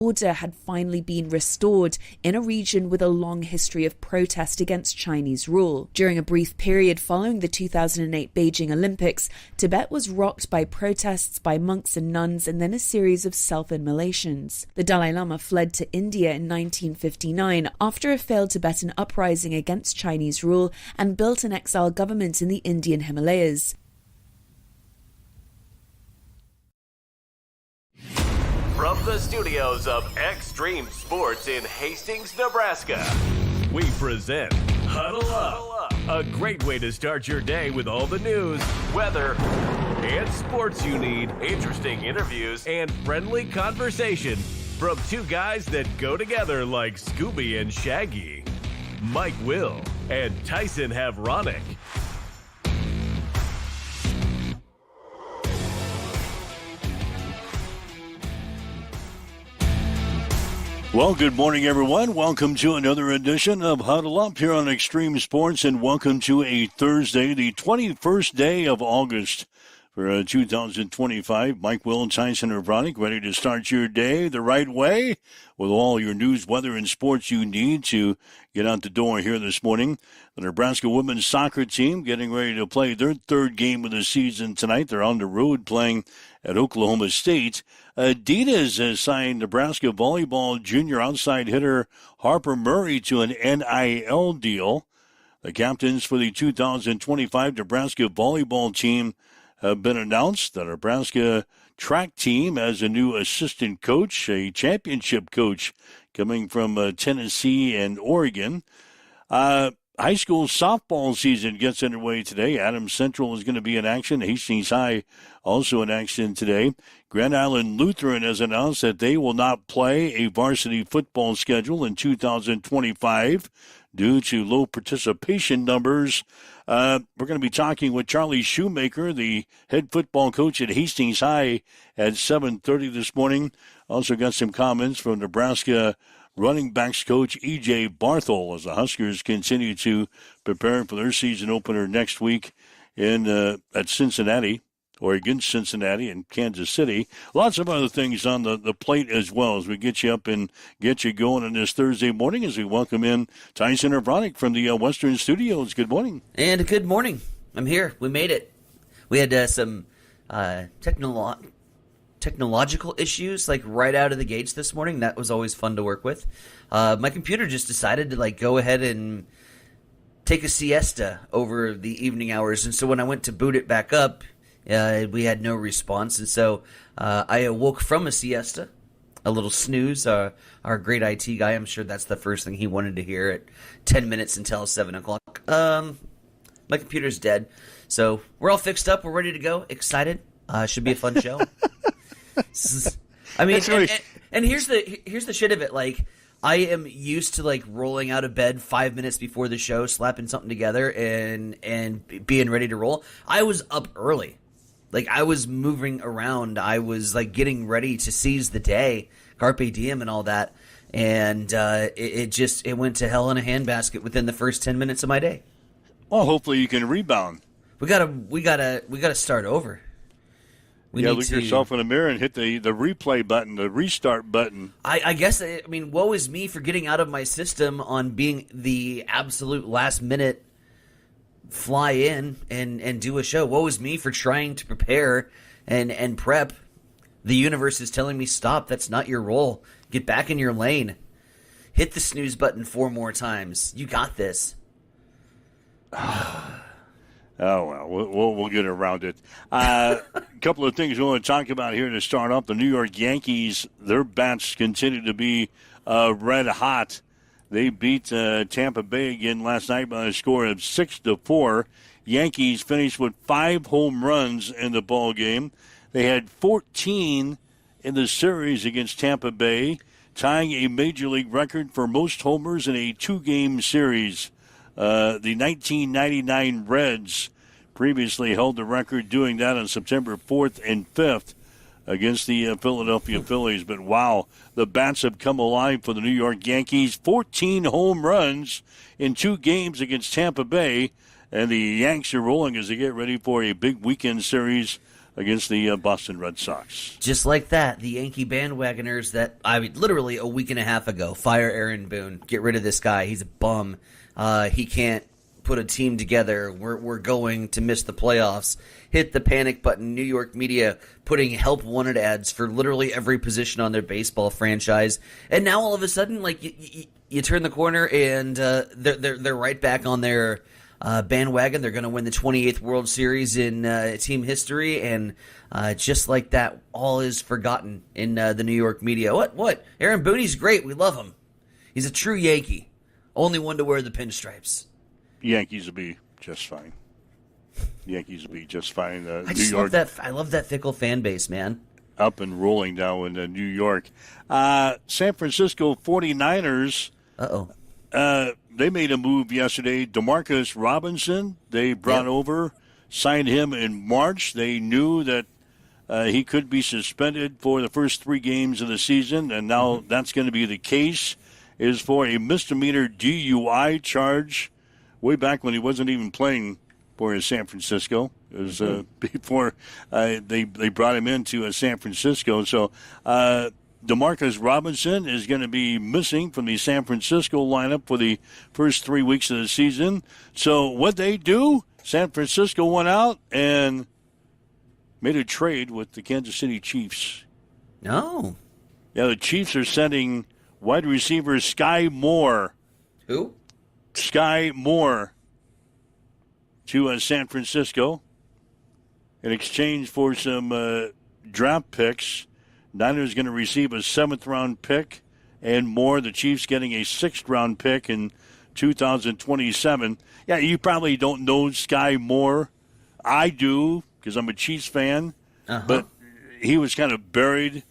order had finally been restored in a region with a long history of protest against Chinese rule. During a brief period following the 2008 Beijing Olympics, Tibet was rocked by protests by monks and nuns and then a series of self-immolations. The Dalai Lama fled to India in 1959 after a failed Tibetan uprising against Chinese rule and built an exile government in the Indian Himalayas. From the studios of Extreme Sports in Hastings, Nebraska, we present Huddle Up, a great way to start your day with all the news, weather, and sports you need, interesting interviews, and friendly conversation from two guys that go together like Scooby and Shaggy, Mike Will and Tyson Havronic. Well, good morning, everyone. Welcome to another edition of Huddle Up here on Extreme Sports, and welcome to a Thursday, the 21st day of August for 2025. Mike Will and Tyson Havronic ready to start your day the right way with all your news, weather, and sports you need to get out the door here this morning. The Nebraska women's soccer team getting ready to play their third game of the season tonight. They're on the road playing at Oklahoma State. Adidas has signed Nebraska volleyball junior outside hitter Harper Murray to an NIL deal. The captains for the 2025 Nebraska volleyball team have been announced. The Nebraska track team has a new assistant coach, a championship coach coming from Tennessee and Oregon. High school softball season gets underway today. Adams Central is going to be in action. Hastings High also in action today. Grand Island Lutheran has announced that they will not play a varsity football schedule in 2025 due to low participation numbers. We're going to be talking with Charlie Shoemaker, the head football coach at Hastings High, at 7:30 this morning. Also got some comments from Nebraska running backs coach E.J. Barthol as the Huskers continue to prepare for their season opener next week at Cincinnati, or against Cincinnati and Kansas City. Lots of other things on the plate as well as we get you up and get you going on this Thursday morning as we welcome in Tyson Havronic from the Western Studios. Good morning. And good morning. I'm here. We made it. We had some technological issues like right out of the gates this morning. That was always fun to work with. My computer just decided to go ahead and take a siesta over the evening hours, and so when I went to boot it back up, we had no response, and so I awoke from a siesta, a little snooze. Our great IT guy, I'm sure that's the first thing he wanted to hear at 10 minutes until 7 o'clock. My computer's dead, so we're all fixed up. We're ready to go. Excited. Should be a fun show. I mean, and here's the shit of it. I am used to rolling out of bed 5 minutes before the show, slapping something together, and being ready to roll. I was up early, I was moving around. I was getting ready to seize the day, carpe diem, and all that. And it went to hell in a handbasket within the first 10 minutes of my day. Well, hopefully you can rebound. We gotta start over. Look yourself in the mirror and hit the replay button, the restart button. I guess, woe is me for getting out of my system on being the absolute last minute fly in and do a show. Woe is me for trying to prepare and prep. The universe is telling me, stop, that's not your role. Get back in your lane. Hit the snooze button 4 more times. You got this. Oh, well, we'll get around it. A couple of things we want to talk about here to start off. The New York Yankees, their bats continue to be red hot. They beat Tampa Bay again last night by a score of 6-4. Yankees finished with 5 home runs in the ball game. They had 14 in the series against Tampa Bay, tying a major league record for most homers in a 2-game series. The 1999 Reds previously held the record, doing that on September 4th and 5th against the Philadelphia Phillies. But wow, the bats have come alive for the New York Yankees. 14 home runs in 2 games against Tampa Bay, and the Yanks are rolling as they get ready for a big weekend series against the Boston Red Sox. Just like that, the Yankee bandwagoners that, literally a week and a half ago, fire Aaron Boone. Get rid of this guy. He's a bum. He can't put a team together. We're going to miss the playoffs. Hit the panic button. New York media putting help wanted ads for literally every position on their baseball franchise. And now all of a sudden, like, you turn the corner and they're right back on their bandwagon. They're going to win the 28th World Series in team history, and just like that, all is forgotten in the New York media. What? Aaron Boone's great. We love him. He's a true Yankee. Only one to wear the pinstripes. Yankees will be just fine. Yankees will be just fine. I love that fickle fan base, man. Up and rolling now in New York. San Francisco 49ers. They made a move yesterday. DeMarcus Robinson, they brought over, signed him in March. They knew that he could be suspended for the first 3 games of the season, and now that's going to be the case. It is for a misdemeanor DUI charge way back when he wasn't even playing for San Francisco. It was before they brought him into San Francisco. So DeMarcus Robinson is going to be missing from the San Francisco lineup for the first 3 weeks of the season. So what they do, San Francisco went out and made a trade with the Kansas City Chiefs. No. Yeah, the Chiefs are sending wide receiver Sky Moore. Who? Sky Moore to San Francisco in exchange for some draft picks. Niners going to receive a 7th-round pick and more. The Chiefs getting a 6th-round pick in 2027. Yeah, you probably don't know Sky Moore. I do because I'm a Chiefs fan. But he was kind of buried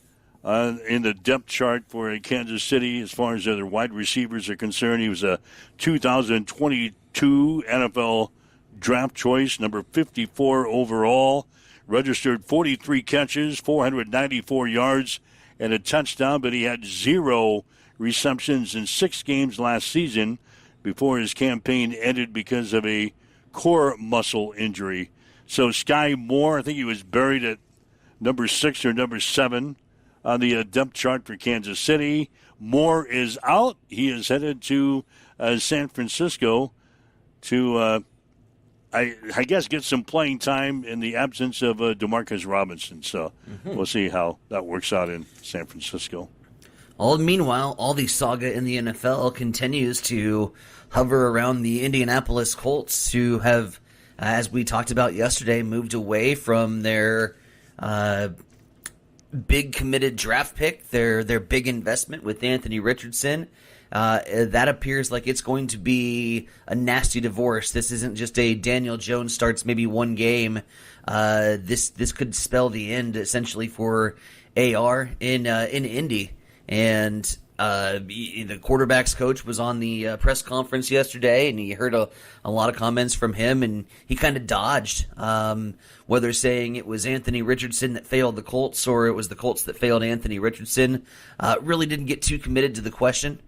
in the depth chart for Kansas City as far as their wide receivers are concerned. He was a 2022 NFL draft choice, number 54 overall. Registered 43 catches, 494 yards, and a touchdown, but he had 0 receptions in 6 games last season before his campaign ended because of a core muscle injury. So Sky Moore, I think he was buried at number 6 or number 7 on the depth chart for Kansas City. Moore is out. He is headed to San Francisco to I guess get some playing time in the absence of DeMarcus Robinson. So we'll see how that works out in San Francisco. Meanwhile, all the saga in the NFL continues to hover around the Indianapolis Colts, who have, as we talked about yesterday, moved away from their big committed draft pick, their big investment with Anthony Richardson. That appears like it's going to be a nasty divorce. This isn't just a Daniel Jones starts maybe one game. This could spell the end essentially for AR in Indy. And the quarterback's coach was on the press conference yesterday, and he heard a lot of comments from him, and he kind of dodged. Whether saying it was Anthony Richardson that failed the Colts or it was the Colts that failed Anthony Richardson, really didn't get too committed to the question.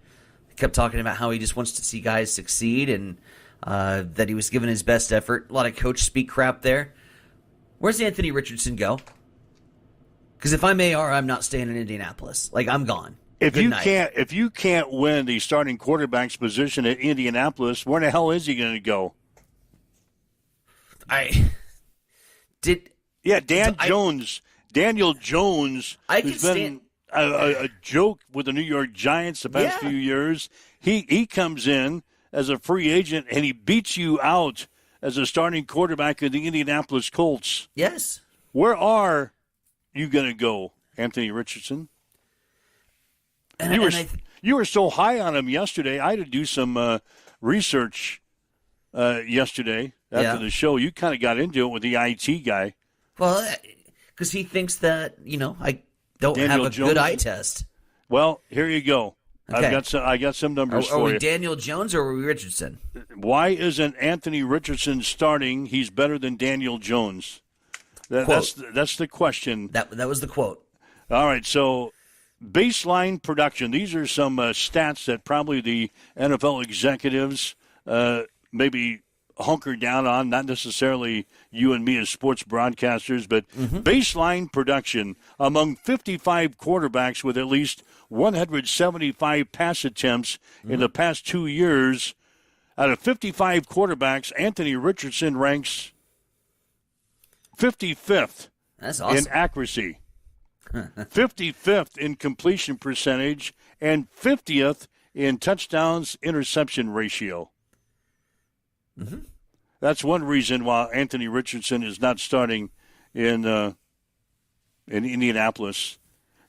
Kept talking about how he just wants to see guys succeed and that he was giving his best effort. A lot of coach speak crap there. Where's Anthony Richardson go? Because if I'm AR, I'm not staying in Indianapolis. Like, I'm gone. If you can't win the starting quarterback's position at Indianapolis, where the hell is he going to go? Daniel Jones, who's been a joke with the New York Giants the past few years. He comes in as a free agent, and he beats you out as a starting quarterback of the Indianapolis Colts. Yes. Where are you going to go, Anthony Richardson? You were so high on him yesterday. I had to do some research yesterday after the show. You kind of got into it with the IT guy. Well, because he thinks that, I don't have a good eye test. Well, here you go. Okay. I got some numbers for you. Are we Daniel Jones or are we Richardson? Why isn't Anthony Richardson starting? He's better than Daniel Jones. That's the question. That was the quote. All right, so baseline production. These are some stats that probably the NFL executives maybe hunker down on, not necessarily you and me as sports broadcasters, but baseline production among 55 quarterbacks with at least 175 pass attempts in the past 2 years. Out of 55 quarterbacks, Anthony Richardson ranks 55th That's awesome. in accuracy, 55th in completion percentage, and 50th in touchdowns interception ratio. That's one reason why Anthony Richardson is not starting in Indianapolis.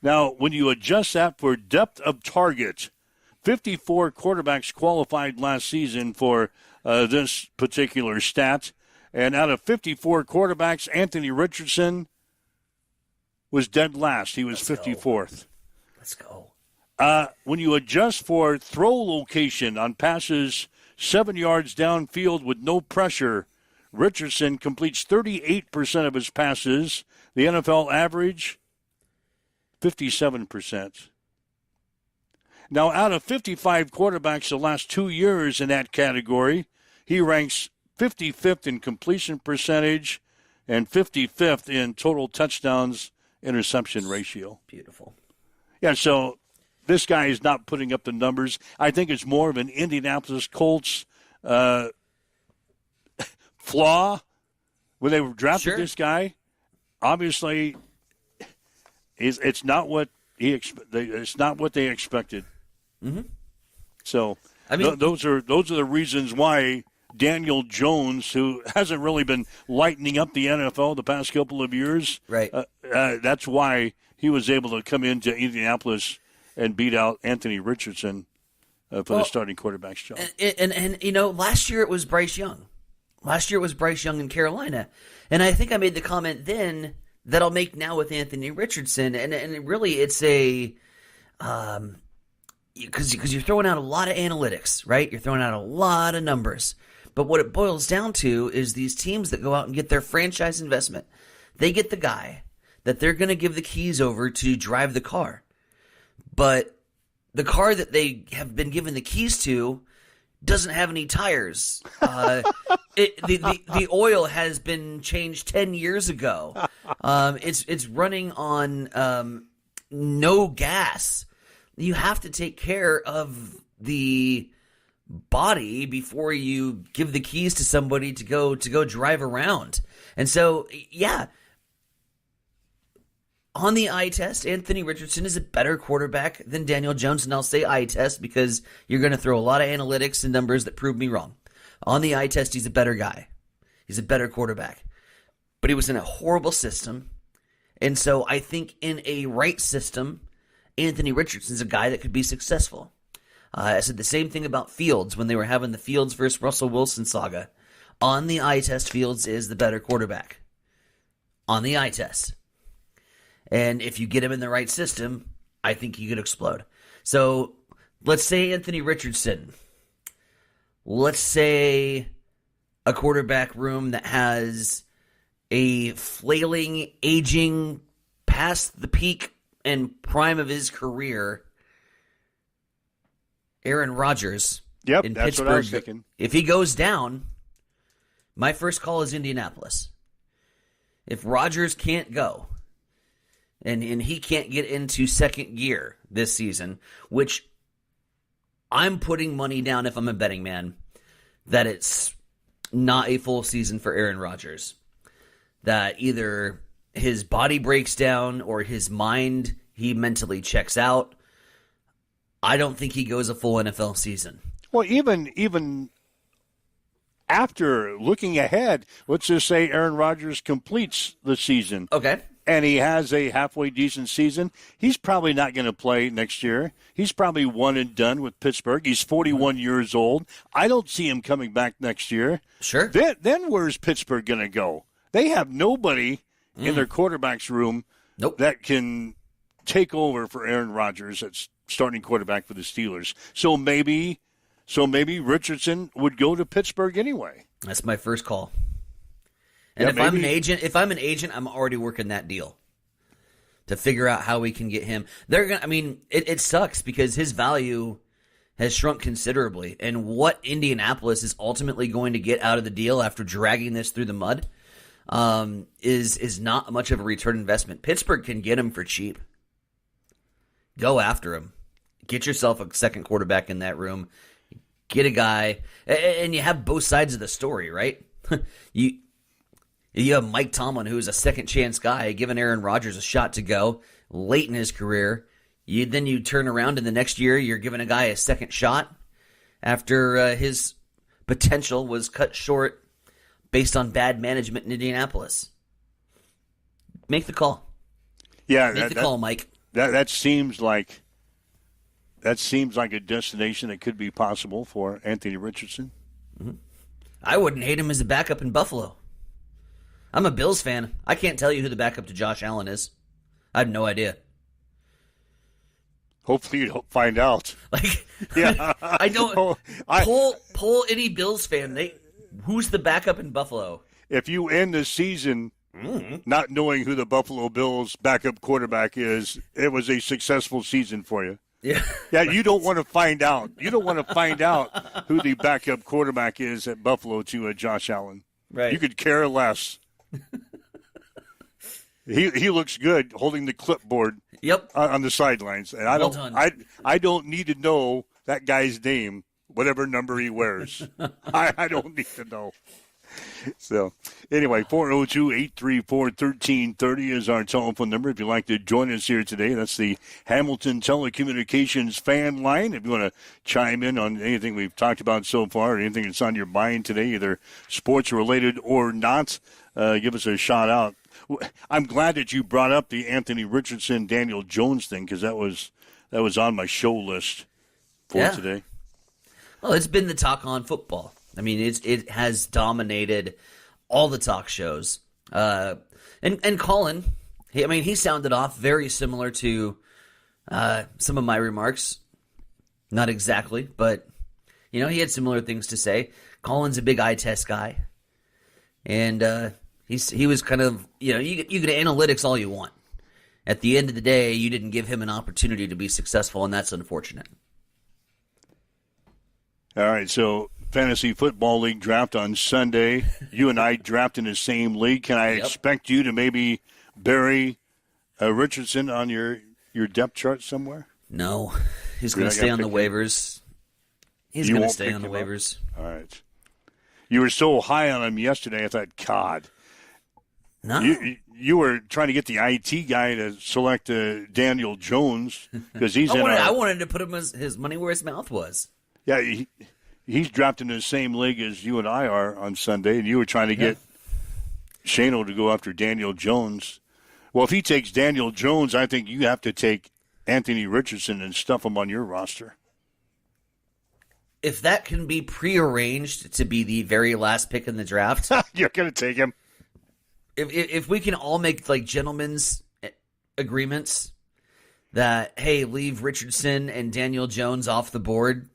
Now, when you adjust that for depth of target, 54 quarterbacks qualified last season for this particular stat. And out of 54 quarterbacks, Anthony Richardson was dead last. He was 54th. Let's go. When you adjust for throw location on passes 7 yards downfield with no pressure, Richardson completes 38% of his passes. The NFL average, 57%. Now, out of 55 quarterbacks the last 2 years in that category, he ranks 55th in completion percentage and 55th in total touchdowns interception ratio. Beautiful. Yeah, so this guy is not putting up the numbers. I think it's more of an Indianapolis Colts flaw when they drafted this guy. Obviously, it's not what it's not what they expected. So, I mean, those are the reasons why Daniel Jones, who hasn't really been lightening up the NFL the past couple of years, right? That's why he was able to come into Indianapolis and beat out Anthony Richardson for the starting quarterback's job. And you know, last year it was Bryce Young. Last year it was Bryce Young in Carolina, and I think I made the comment then that I'll make now with Anthony Richardson, and really it's a because you're throwing out a lot of analytics, right? You're throwing out a lot of numbers. But what it boils down to is these teams that go out and get their franchise investment. They get the guy that they're going to give the keys over to drive the car. But the car that they have been given the keys to doesn't have any tires. The oil has been changed 10 years ago. It's running on no gas. You have to take care of the body before you give the keys to somebody to go drive around. And so, yeah, on the eye test, Anthony Richardson is a better quarterback than Daniel Jones, and I'll say eye test because you're going to throw a lot of analytics and numbers that prove me wrong. On the eye test, he's a better guy. He's a better quarterback. But he was in a horrible system, and so I think in a right system, Anthony Richardson's a guy that could be successful. I said the same thing about Fields when they were having the Fields versus Russell Wilson saga. On the eye test, Fields is the better quarterback. On the eye test. And if you get him in the right system, I think he could explode. So let's say Anthony Richardson. Let's say a quarterback room that has a flailing, aging, past the peak and prime of his career, Aaron Rodgers in that's Pittsburgh. What I was thinking. If he goes down, my first call is Indianapolis. If Rodgers can't go, and he can't get into second gear this season, which I'm putting money down if I'm a betting man, that it's not a full season for Aaron Rodgers. That either his body breaks down or his mind, he mentally checks out. I don't think he goes a full NFL season. Well, even after looking ahead, let's just say Aaron Rodgers completes the season. Okay. And he has a halfway decent season. He's probably not going to play next year. He's probably one and done with Pittsburgh. He's 41 years old. I don't see him coming back next year. Sure. Then where's Pittsburgh going to go? They have nobody in their quarterback's room that can take over for Aaron Rodgers that's starting quarterback for the Steelers. So maybe Richardson would go to Pittsburgh anyway. That's my first call. And if I'm an agent, I'm already working that deal to figure out how we can get him. They're gonna. I mean, it sucks because his value has shrunk considerably. And what Indianapolis is ultimately going to get out of the deal after dragging this through the mud is not much of a return investment. Pittsburgh can get him for cheap. Go after him. Get yourself a second quarterback in that room. Get a guy, and you have both sides of the story, right? You have Mike Tomlin, who is a second chance guy, giving Aaron Rodgers a shot to go late in his career. Then you turn around and the next year you're giving a guy a second shot after his potential was cut short based on bad management in Indianapolis. Make the call. Yeah, Make the call, Mike. That seems like a destination that could be possible for Anthony Richardson. Mm-hmm. I wouldn't hate him as a backup in Buffalo. I'm a Bills fan. I can't tell you who the backup to Josh Allen is. I have no idea. Hopefully you don't find out. Yeah, I don't. Poll any Bills fan. Who's the backup in Buffalo? If you end the season not knowing who the Buffalo Bills backup quarterback is, it was a successful season for you. Yeah. Yeah, you don't want to find out. You don't want to find out who the backup quarterback is at Buffalo to Josh Allen. Right. You could care less. He looks good holding the clipboard. Yep. On the sidelines, and I don't need to know that guy's name, whatever number he wears. I don't need to know. So, anyway, 402-834-1330 is our telephone number. If you'd like to join us here today, that's the Hamilton Telecommunications fan line. If you want to chime in on anything we've talked about so far, or anything that's on your mind today, either sports-related or not, give us a shout out. I'm glad that you brought up the Anthony Richardson, Daniel Jones thing, because that was on my show list for today. Well, it's been the talk on football. I mean, it has dominated all the talk shows. And Colin, he sounded off very similar to some of my remarks. Not exactly, but he had similar things to say. Colin's a big eye test guy, and he was kind of you can analytics all you want. At the end of the day, you didn't give him an opportunity to be successful, and that's unfortunate. All right, so Fantasy Football League draft on Sunday. You and I draft in the same league. Can I expect you to maybe bury Richardson on your depth chart somewhere? No. He's going to stay on the waivers. He's going to stay on the waivers. All right. You were so high on him yesterday, I thought, God. No. You were trying to get the IT guy to select Daniel Jones because he's I wanted to put him his money where his mouth was. Yeah, he's drafted in the same league as you and I are on Sunday, and you were trying to get Shano to go after Daniel Jones. Well, if he takes Daniel Jones, I think you have to take Anthony Richardson and stuff him on your roster. If that can be prearranged to be the very last pick in the draft, you're going to take him. If we can all make gentlemen's agreements that, hey, leave Richardson and Daniel Jones off the board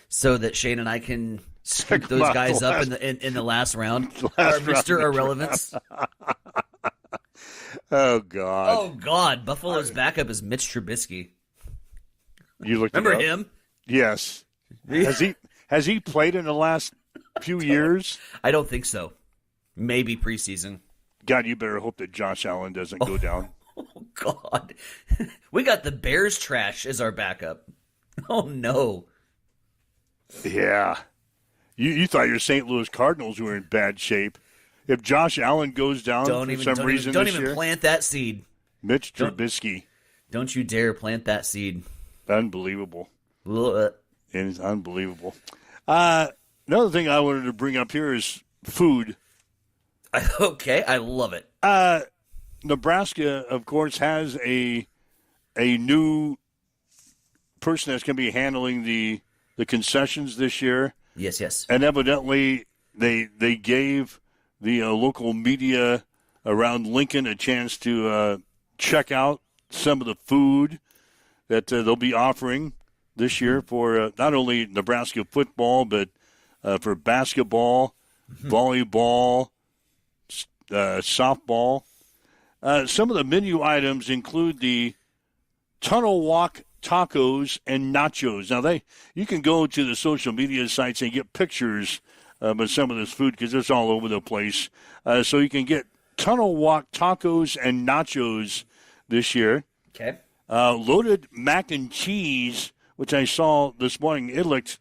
so that Shane and I can scoop those guys up in the last round. Mr. Irrelevance. Oh, God. Oh, God. Buffalo's backup is Mitch Trubisky. You looked Remember him? Yes. Has he played in the last few years? I don't think so. Maybe preseason. God, you better hope that Josh Allen doesn't go down. Oh, God. We got the Bears trash as our backup. Oh, no. Yeah. You thought your St. Louis Cardinals were in bad shape. If Josh Allen goes down for some reason this year. Don't even plant that seed. Mitch Trubisky. Don't you dare plant that seed. Unbelievable. It is unbelievable. Another thing I wanted to bring up here is food. Okay, I love it. Nebraska, of course, has a new person that's going to be handling the concessions this year. Yes. And evidently, they gave the local media around Lincoln a chance to check out some of the food that they'll be offering this year for not only Nebraska football, but for basketball, volleyball, softball. Some of the menu items include the Tunnel Walk tacos, and nachos. Now, you can go to the social media sites and get pictures of some of this food because it's all over the place. So you can get Tunnel Walk tacos and nachos this year. Okay. Loaded mac and cheese, which I saw this morning. It looked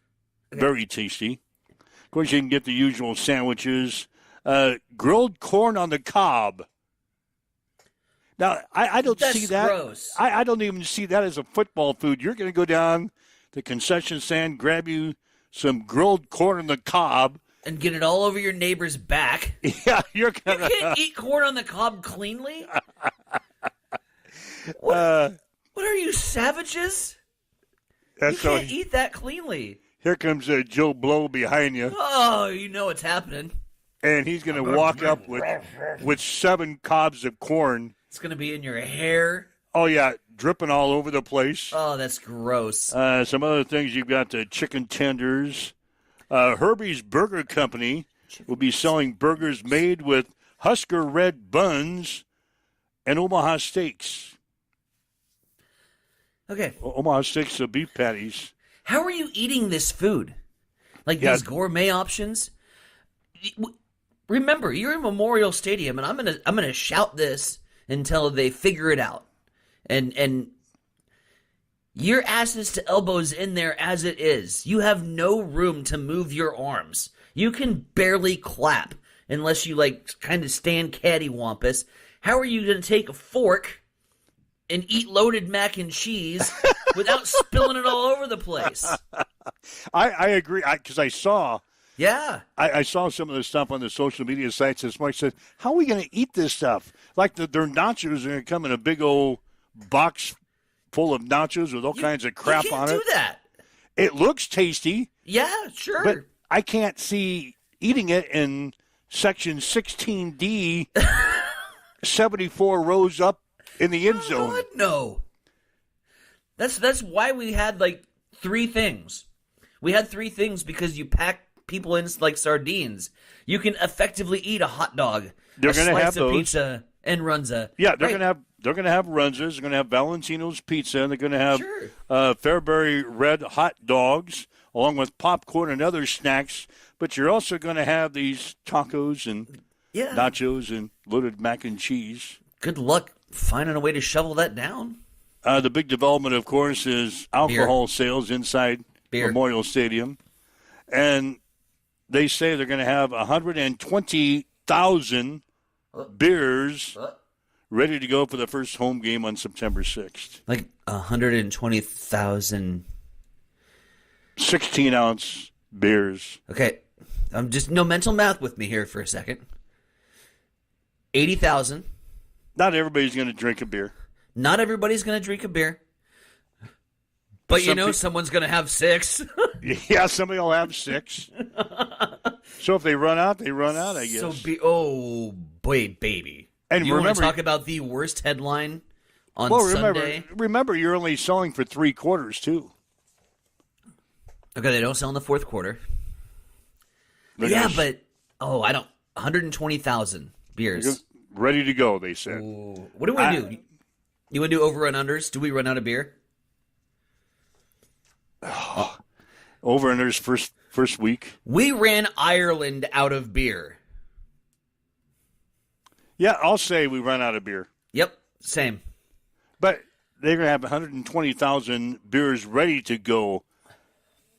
very tasty. Of course, you can get the usual sandwiches. Grilled corn on the cob. Now, I don't see that. That's gross. I don't even see that as a football food. You're going to go down the concession stand, grab you some grilled corn on the cob. And get it all over your neighbor's back. Yeah, you're going to. You can't eat corn on the cob cleanly? What are you, savages? You can't eat that cleanly. Here comes Joe Blow behind you. Oh, you know what's happening. And he's going to walk up with 7 cobs of corn. It's going to be in your hair. Oh, yeah, dripping all over the place. Oh, that's gross. Some other things, you've got the chicken tenders. Herbie's Burger Company will be selling burgers made with Husker red buns and Omaha steaks. Okay. Omaha steaks, beef patties. How are you eating this food? Like these gourmet options? Remember, you're in Memorial Stadium, and I'm gonna shout this until they figure it out. And your asses to elbows in there as it is. You have no room to move your arms. You can barely clap unless you kind of stand cattywampus. How are you gonna take a fork and eat loaded mac and cheese without spilling it all over the place? I agree, because I saw. Yeah. I saw some of the stuff on the social media sites this morning. Said, how are we going to eat this stuff? Like their nachos are going to come in a big old box full of nachos with all kinds of crap on it. You can't do that. It looks tasty. Yeah, sure. But I can't see eating it in section 16D, 74 rows up in the end zone. God, no. That's why we had 3 things. We had 3 things because you pack people in like sardines. You can effectively eat a hot dog, they're going to have of those. pizza, and runza. Yeah, they're going to have runzas. They're going to have Valentino's pizza. And they're going to have Fairbury red hot dogs along with popcorn and other snacks. But you're also going to have these tacos and nachos and loaded mac and cheese. Good luck finding a way to shovel that down. The big development, of course, is alcohol sales inside Memorial Stadium. And they say they're going to have 120,000 beers ready to go for the first home game on September 6th. 120,000 16-ounce beers. Okay. Just no mental math with me here for a second. 80,000. Not everybody's going to drink a beer. Not everybody's going to drink a beer. But someone's going to have 6. Yeah, somebody will have 6. So if they run out, they run out, I guess. Oh, boy, baby. And you remember, want to talk about the worst headline on Sunday? Remember, you're only selling for 3 quarters, too. Okay, they don't sell in the fourth quarter. But 120,000 beers. Ready to go, they said. Ooh. What do we do? You want to do over and unders? Do we run out of beer? Over and unders first week. We ran Ireland out of beer. Yeah, I'll say we run out of beer. Yep, same. But they're going to have 120,000 beers ready to go.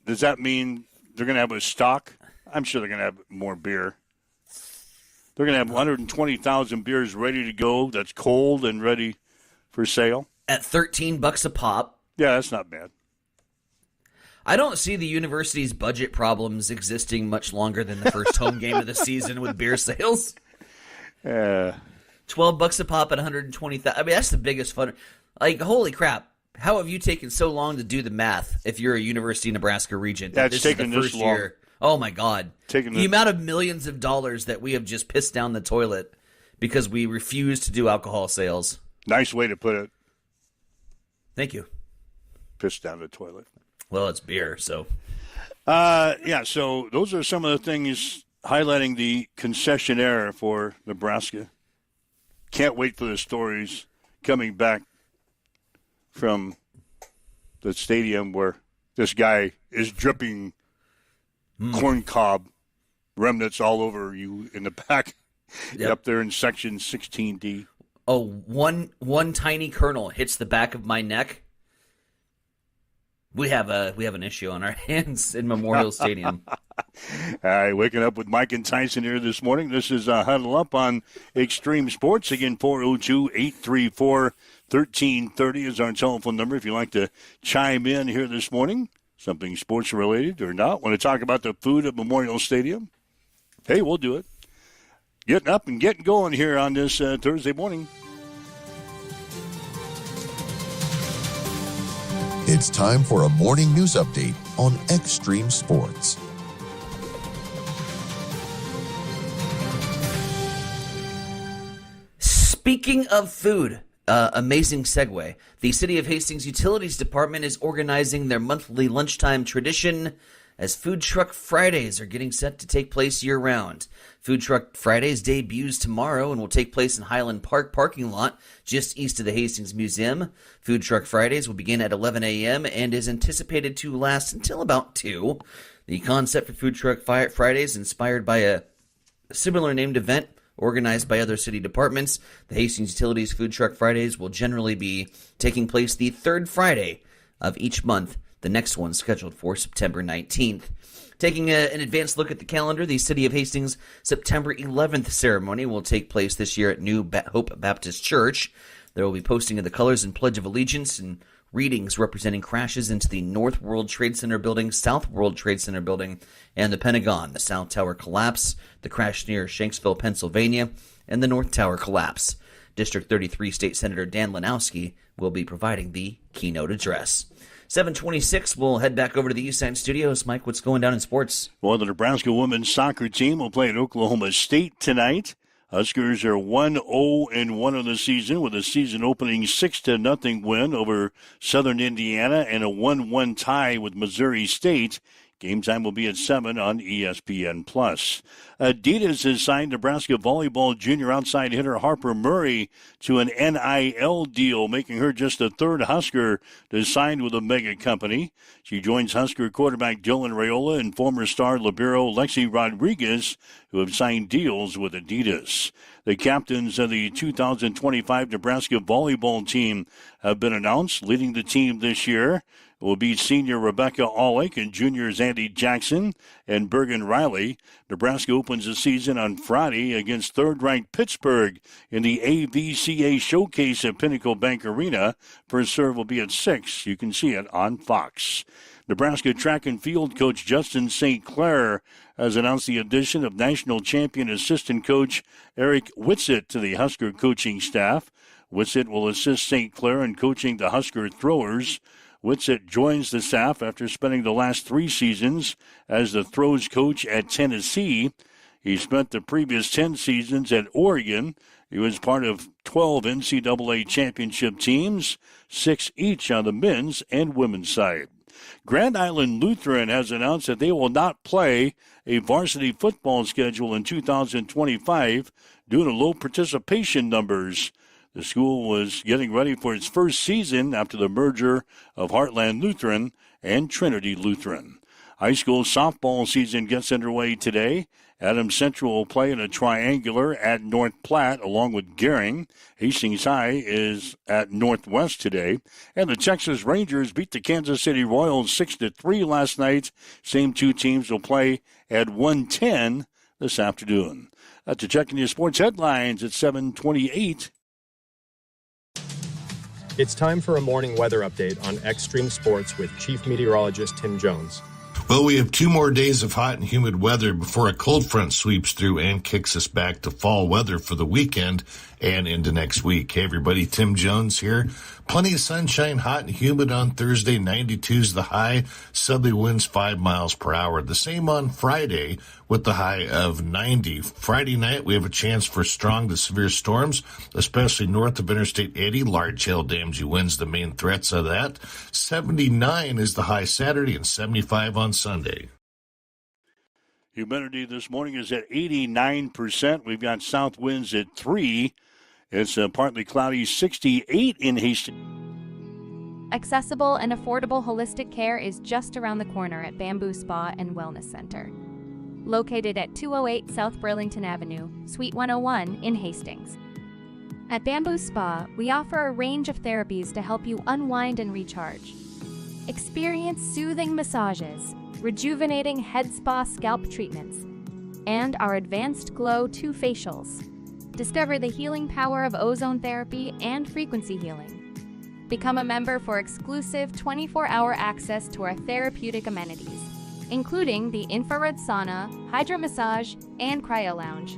Does that mean they're going to have a stock? I'm sure they're going to have more beer. They're going to have 120,000 beers ready to go that's cold and ready for sale. At $13 a pop. Yeah, that's not bad. I don't see the university's budget problems existing much longer than the first home game of the season with beer sales. $12 a pop at 120,000. I mean, that's the biggest fun. Holy crap. How have you taken so long to do the math if you're a University of Nebraska Regent? Yeah, it's taken this long. Year. Oh, my God. The amount of millions of dollars that we have just pissed down the toilet because we refuse to do alcohol sales. Nice way to put it. Thank you. Pissed down the toilet. Well, it's beer, so. So those are some of the things highlighting the concessionaire for Nebraska. Can't wait for the stories coming back from the stadium where this guy is dripping corn cob remnants all over you in the back, up there in section 16D. Oh, one tiny kernel hits the back of my neck. We have an issue on our hands in Memorial Stadium. All right, waking up with Mike and Tyson here this morning. This is Huddle Up on Extreme Sports. Again, 402-834-1330 is our telephone number if you'd like to chime in here this morning. Something sports-related or not. Want to talk about the food at Memorial Stadium? Hey, we'll do it. Getting up and getting going here on this Thursday morning. It's time for a morning news update on Extreme Sports. Speaking of food, amazing segue. The City of Hastings Utilities Department is organizing their monthly lunchtime tradition as Food Truck Fridays are getting set to take place year-round. Food Truck Fridays debuts tomorrow and will take place in Highland Park parking lot just east of the Hastings Museum. Food Truck Fridays will begin at 11 a.m. and is anticipated to last until about 2. The concept for Food Truck Fridays inspired by a similar named event organized by other city departments. The Hastings Utilities Food Truck Fridays will generally be taking place the third Friday of each month, the next one scheduled for September 19th. Taking an advanced look at the calendar, the City of Hastings September 11th ceremony will take place this year at New Hope Baptist Church. There will be posting of the colors and Pledge of Allegiance and readings representing crashes into the North World Trade Center building, South World Trade Center building, and the Pentagon, the South Tower collapse, the crash near Shanksville, Pennsylvania, and the North Tower collapse. District 33 State Senator Dan Lanowski will be providing the keynote address. 7:26, we'll head back over to the East Side Studios. Mike, what's going down in sports? Well, the Nebraska women's soccer team will play at Oklahoma State tonight. Huskers are 1-0-1 of the season with a season-opening 6-0 win over Southern Indiana and a 1-1 tie with Missouri State. Game time will be at 7 on ESPN+. Adidas has signed Nebraska volleyball junior outside hitter Harper Murray to an NIL deal, making her just the third Husker to sign with a mega company. She joins Husker quarterback Dylan Raiola and former star libero Lexi Rodriguez, who have signed deals with Adidas. The captains of the 2025 Nebraska volleyball team have been announced. Leading the team this year will be senior Rebecca Aulick and juniors Andy Jackson and Bergen Riley. Nebraska opens the season on Friday against third-ranked Pittsburgh in the AVCA Showcase at Pinnacle Bank Arena. First serve will be at 6. You can see it on Fox. Nebraska track and field coach Justin St. Clair has announced the addition of national champion assistant coach Eric Whitsitt to the Husker coaching staff. Whitsitt will assist St. Clair in coaching the Husker throwers. Whitsitt joins the staff after spending the last 3 seasons as the throws coach at Tennessee. He spent the previous 10 seasons at Oregon. He was part of 12 NCAA championship teams, 6 each on the men's and women's side. Grand Island Lutheran has announced that they will not play a varsity football schedule in 2025 due to low participation numbers. The school was getting ready for its first season after the merger of Heartland Lutheran and Trinity Lutheran. High school softball season gets underway today. Adams Central will play in a triangular at North Platte along with Gering. Hastings High is at Northwest today. And the Texas Rangers beat the Kansas City Royals 6-3 last night. Same 2 teams will play at 1:10 this afternoon. To check in your sports headlines at 7:28. It's time for a morning weather update on Extreme Sports with Chief Meteorologist Tim Jones. Well, we have 2 more days of hot and humid weather before a cold front sweeps through and kicks us back to fall weather for the weekend and into next week. Hey, everybody, Tim Jones here. Plenty of sunshine, hot and humid on Thursday. 92's the high. Southerly winds 5 miles per hour. The same on Friday with the high of 90. Friday night, we have a chance for strong to severe storms, especially north of Interstate 80. Large hail damaging winds, the main threats of that. 79 is the high Saturday and 75 on Sunday. Humidity this morning is at 89%. We've got south winds at 3. It's partly cloudy, 68 in Hastings. accessible and affordable holistic care is just around the corner at Bamboo Spa and Wellness Center. Located at 208 South Burlington Avenue, Suite 101 in Hastings. At Bamboo Spa, we offer a range of therapies to help you unwind and recharge. Experience soothing massages, rejuvenating head spa scalp treatments, and our Advanced Glow 2 facials. Discover the healing power of ozone therapy and frequency healing. Become a member for exclusive 24-hour access to our therapeutic amenities, including the infrared sauna, hydro massage, and cryo lounge.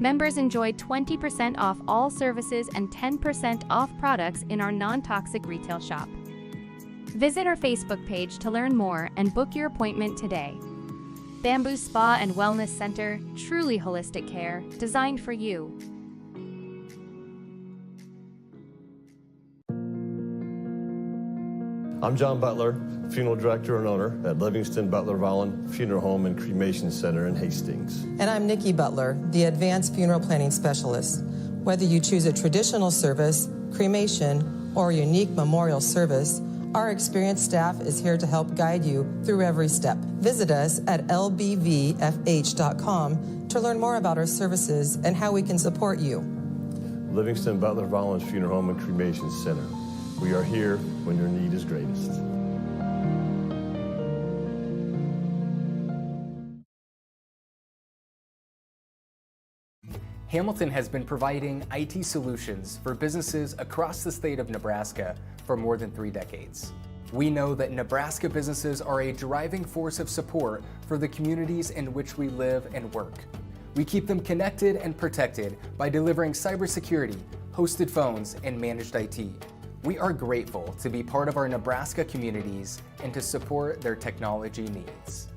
Members enjoy 20% off all services and 10% off products in our non-toxic retail shop. Visit our Facebook page to learn more and book your appointment today. Bamboo Spa and Wellness Center, truly holistic care, designed for you. I'm John Butler, Funeral Director and owner at Livingston Butler Volland Funeral Home and Cremation Center in Hastings. And I'm Nikki Butler, the Advanced Funeral Planning Specialist. Whether you choose a traditional service, cremation, or a unique memorial service, our experienced staff is here to help guide you through every step. Visit us at lbvfh.com to learn more about our services and how we can support you. Livingston Butler Volland Funeral Home and Cremation Center. We are here when your need is greatest. Hamilton has been providing IT solutions for businesses across the state of Nebraska for more than 3 decades. We know that Nebraska businesses are a driving force of support for the communities in which we live and work. We keep them connected and protected by delivering cybersecurity, hosted phones, and managed IT. We are grateful to be part of our Nebraska communities and to support their technology needs.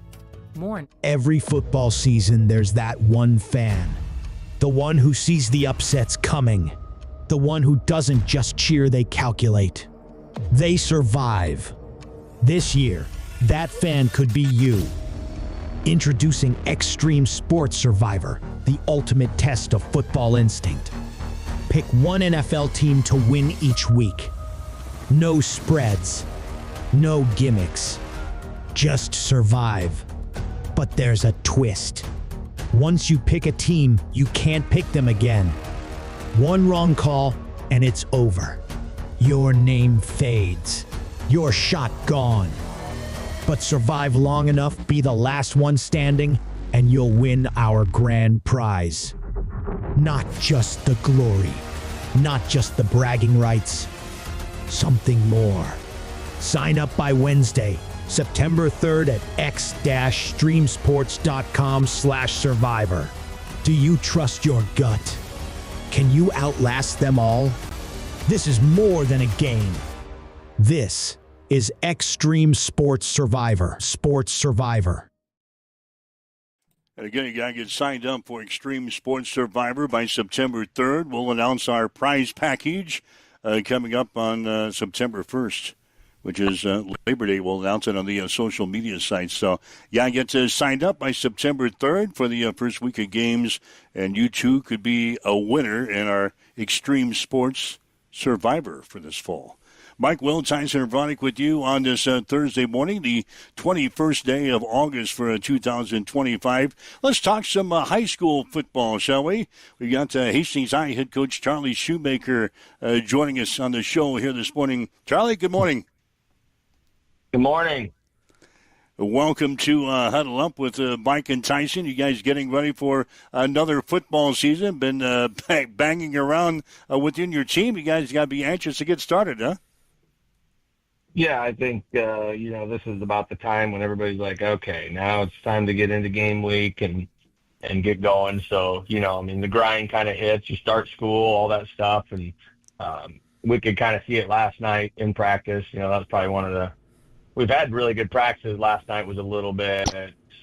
Every football season, there's that one fan. The one who sees the upsets coming. The one who doesn't just cheer, they calculate. They survive. This year, that fan could be you. Introducing Extreme Sports Survivor, the ultimate test of football instinct. Pick one NFL team to win each week. No spreads. No gimmicks. Just survive. But there's a twist. Once you pick a team, you can't pick them again. One wrong call, and it's over. Your name fades. Your shot gone. But survive long enough, be the last one standing, and you'll win our grand prize. Not just the glory. Not just the bragging rights. Something more. Sign up by Wednesday, September 3rd at x-streamsports.com/survivor. Do you trust your gut? Can you outlast them all? This is more than a game. This is Extreme Sports Survivor. Sports Survivor. And again, you got to get signed up for Extreme Sports Survivor by September 3rd. We'll announce our prize package coming up on September 1st. Which is Labor Day. We'll announce it on the social media sites. So, yeah, get signed up by September 3rd for the first week of games, and you too could be a winner in our Extreme Sports Survivor for this fall. Mike, Will, Tyson, and Vronick with you on this Thursday morning, the 21st day of August for 2025. Let's talk some high school football, shall we? We got Hastings High head coach Charlie Shoemaker joining us on the show here this morning. Charlie, good morning. Good morning. Welcome to Huddle Up with Mike and Tyson. You guys getting ready for another football season? Been banging around within your team. You guys got to be anxious to get started, huh? Yeah, I think, this is about the time when everybody's like, okay, now it's time to get into game week and get going. So, the grind kind of hits. You start school, all that stuff. And we could kind of see it last night in practice. That was probably one of the – we've had really good practices. Last night was a little bit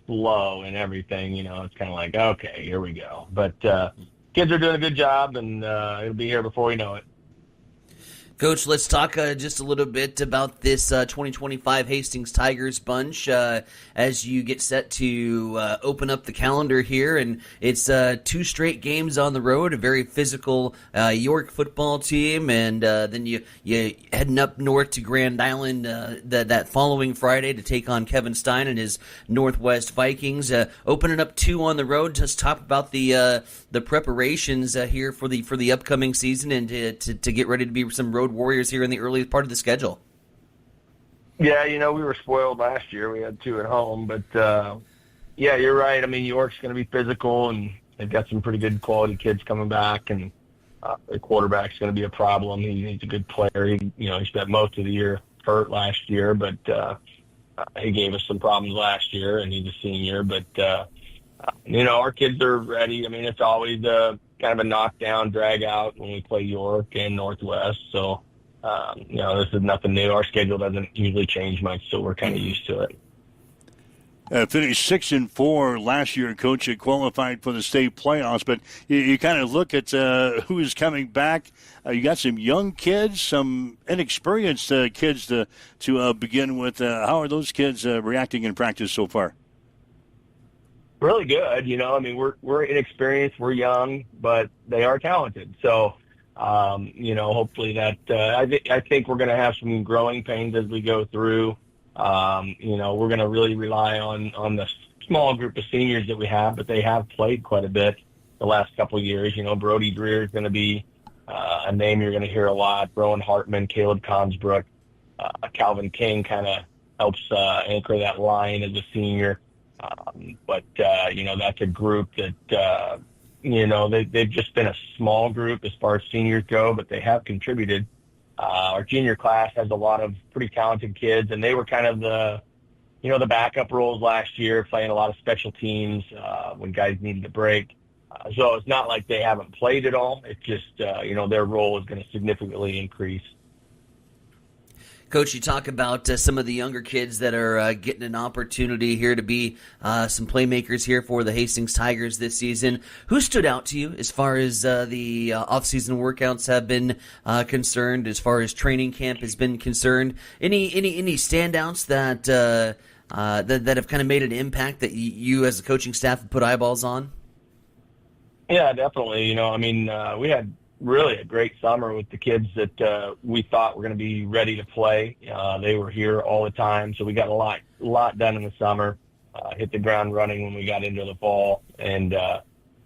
slow and everything. It's kind of like, okay, here we go. But kids are doing a good job, and it'll be here before we know it. Coach, let's talk just a little bit about this 2025 Hastings Tigers bunch as you get set to open up the calendar here. And it's 2 straight games on the road, a very physical York football team. And then you heading up north to Grand Island that following Friday to take on Kevin Stein and his Northwest Vikings. Opening up 2 on the road. Just talk about the preparations here for the upcoming season and to get ready to be some road warriors here in the early part of the schedule. Yeah, we were spoiled last year. We had 2 at home, but yeah, you're right. I mean, York's going to be physical, and they've got some pretty good quality kids coming back, and the quarterback's going to be a problem. He's a good player. He spent most of the year hurt last year, but he gave us some problems last year, and he's a senior. But our kids are ready. I mean, it's always kind of a knockdown, drag out when we play York and Northwest. So, this is nothing new. Our schedule doesn't usually change much, so we're kind of used to it. Finished 6-4 last year, Coach. You qualified for the state playoffs, but you kind of look at who's coming back. You got some young kids, some inexperienced kids to begin with. How are those kids reacting in practice so far? Really good. I mean, we're inexperienced, we're young, but they are talented. So, hopefully that, I think we're going to have some growing pains as we go through. We're going to really rely on the small group of seniors that we have, but they have played quite a bit the last couple of years. Brody Dreer is going to be a name you're going to hear a lot. Rowan Hartman, Caleb Consbrook, Calvin King kind of helps anchor that line as a senior. But that's a group that, they've just been a small group as far as seniors go, but they have contributed. Our junior class has a lot of pretty talented kids, and they were kind of the backup roles last year, playing a lot of special teams when guys needed a break. So it's not like they haven't played at all. It's just, their role is going to significantly increase. Coach, you talk about some of the younger kids that are getting an opportunity here to be some playmakers here for the Hastings Tigers this season. Who stood out to you as far as the off-season workouts have been concerned, as far as training camp has been concerned? Any standouts that have kind of made an impact that you as a coaching staff have put eyeballs on? Yeah, definitely. We had really a great summer with the kids that we thought were going to be ready to play. They were here all the time, so we got a lot done in the summer. Hit the ground running when we got into the fall, and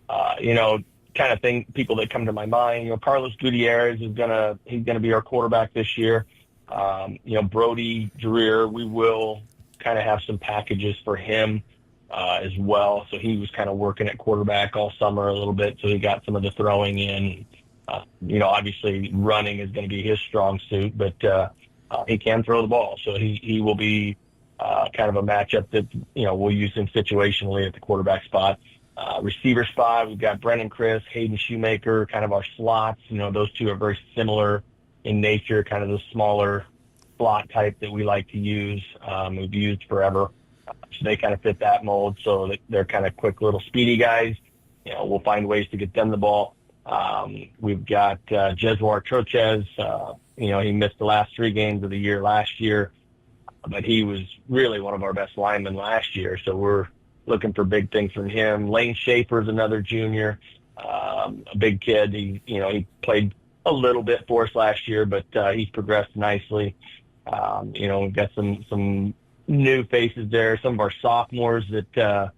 kind of people that come to my mind. Carlos Gutierrez he's gonna be our quarterback this year. Brody Dreer, we will kind of have some packages for him as well. So he was kind of working at quarterback all summer a little bit, so he got some of the throwing in. Obviously running is going to be his strong suit, but he can throw the ball. So he will be kind of a matchup that, we'll use him situationally at the quarterback spot. Receiver spot, we've got Brennan Chris, Hayden Shoemaker, kind of our slots. Those two are very similar in nature, kind of the smaller slot type that we like to use. We've used forever. So they kind of fit that mold. So they're kind of quick little speedy guys. We'll find ways to get them the ball. We've got Jesuar Trochez. He missed the last 3 games of the year last year, but he was really one of our best linemen last year. So we're looking for big things from him. Lane Schaefer's another junior, a big kid. He played a little bit for us last year, but he's progressed nicely. We've got some new faces there. Some of our sophomores that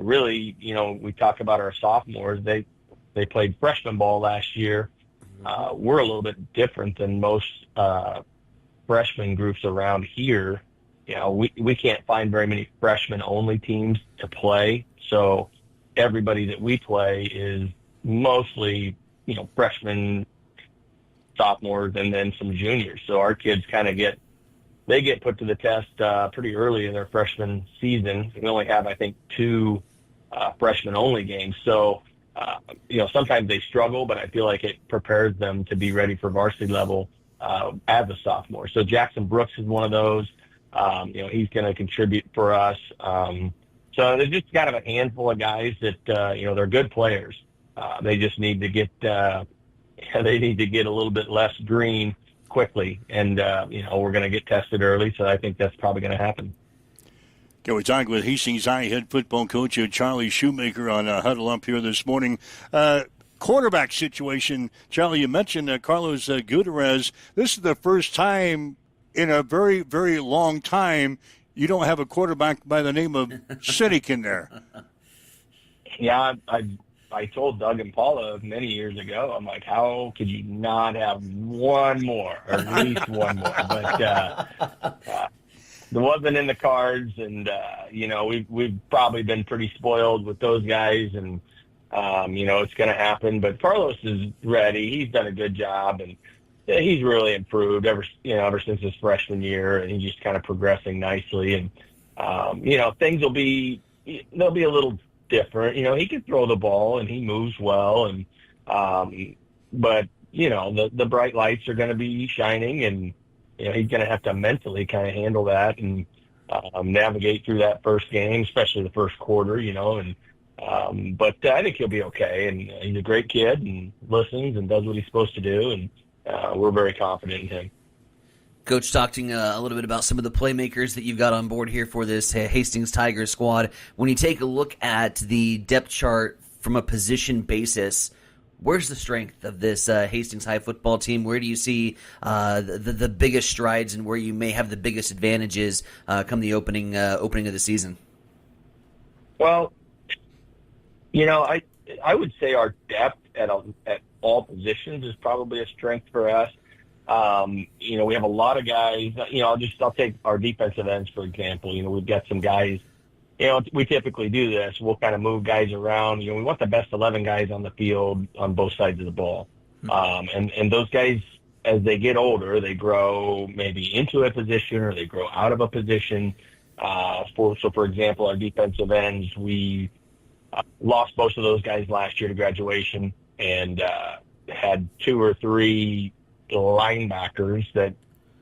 really, we talk about our sophomores. They played freshman ball last year. We're a little bit different than most freshman groups around here. We can't find very many freshman-only teams to play. So everybody that we play is mostly, freshmen, sophomores, and then some juniors. So our kids kind of get put to the test pretty early in their freshman season. We only have, I think, 2 freshman-only games. So sometimes they struggle, but I feel like it prepares them to be ready for varsity level as a sophomore. So Jackson Brooks is one of those. He's going to contribute for us. So there's just kind of a handful of guys that, they're good players. They just need to get they need to get a little bit less green quickly. And, we're going to get tested early, so I think that's probably going to happen. Okay, we're talking with Hastings High head football coach Charlie Shoemaker on Huddle Up here this morning. Quarterback situation, Charlie, you mentioned Carlos Gutierrez. This is the first time in a very, very long time you don't have a quarterback by the name of Siddick in there. Yeah, I told Doug and Paula many years ago, I'm like, how could you not have one more, or at least one more? But it wasn't in the cards, and we've probably been pretty spoiled with those guys, and it's going to happen. But Carlos is ready. He's done a good job, and he's really improved ever since his freshman year, and he's just kind of progressing nicely. And things they'll be a little different. He can throw the ball and he moves well, and but the bright lights are going to be shining, and he's going to have to mentally kind of handle that and navigate through that first game, especially the first quarter, but I think he'll be okay, and he's a great kid and listens and does what he's supposed to do, and we're very confident in him. Coach, talking a little bit about some of the playmakers that you've got on board here for this Hastings Tigers squad. When you take a look at the depth chart from a position basis, where's the strength of this Hastings High football team? Where do you see the biggest strides, and where you may have the biggest advantages come the opening of the season? Well, I would say our depth at all positions is probably a strength for us. We have a lot of guys. I'll take our defensive ends for example. We've got some guys. We typically do this. We'll kind of move guys around. We want the best 11 guys on the field on both sides of the ball. And those guys, as they get older, they grow maybe into a position or they grow out of a position. For example, our defensive ends, we lost most of those guys last year to graduation, and had 2 or 3 linebackers that,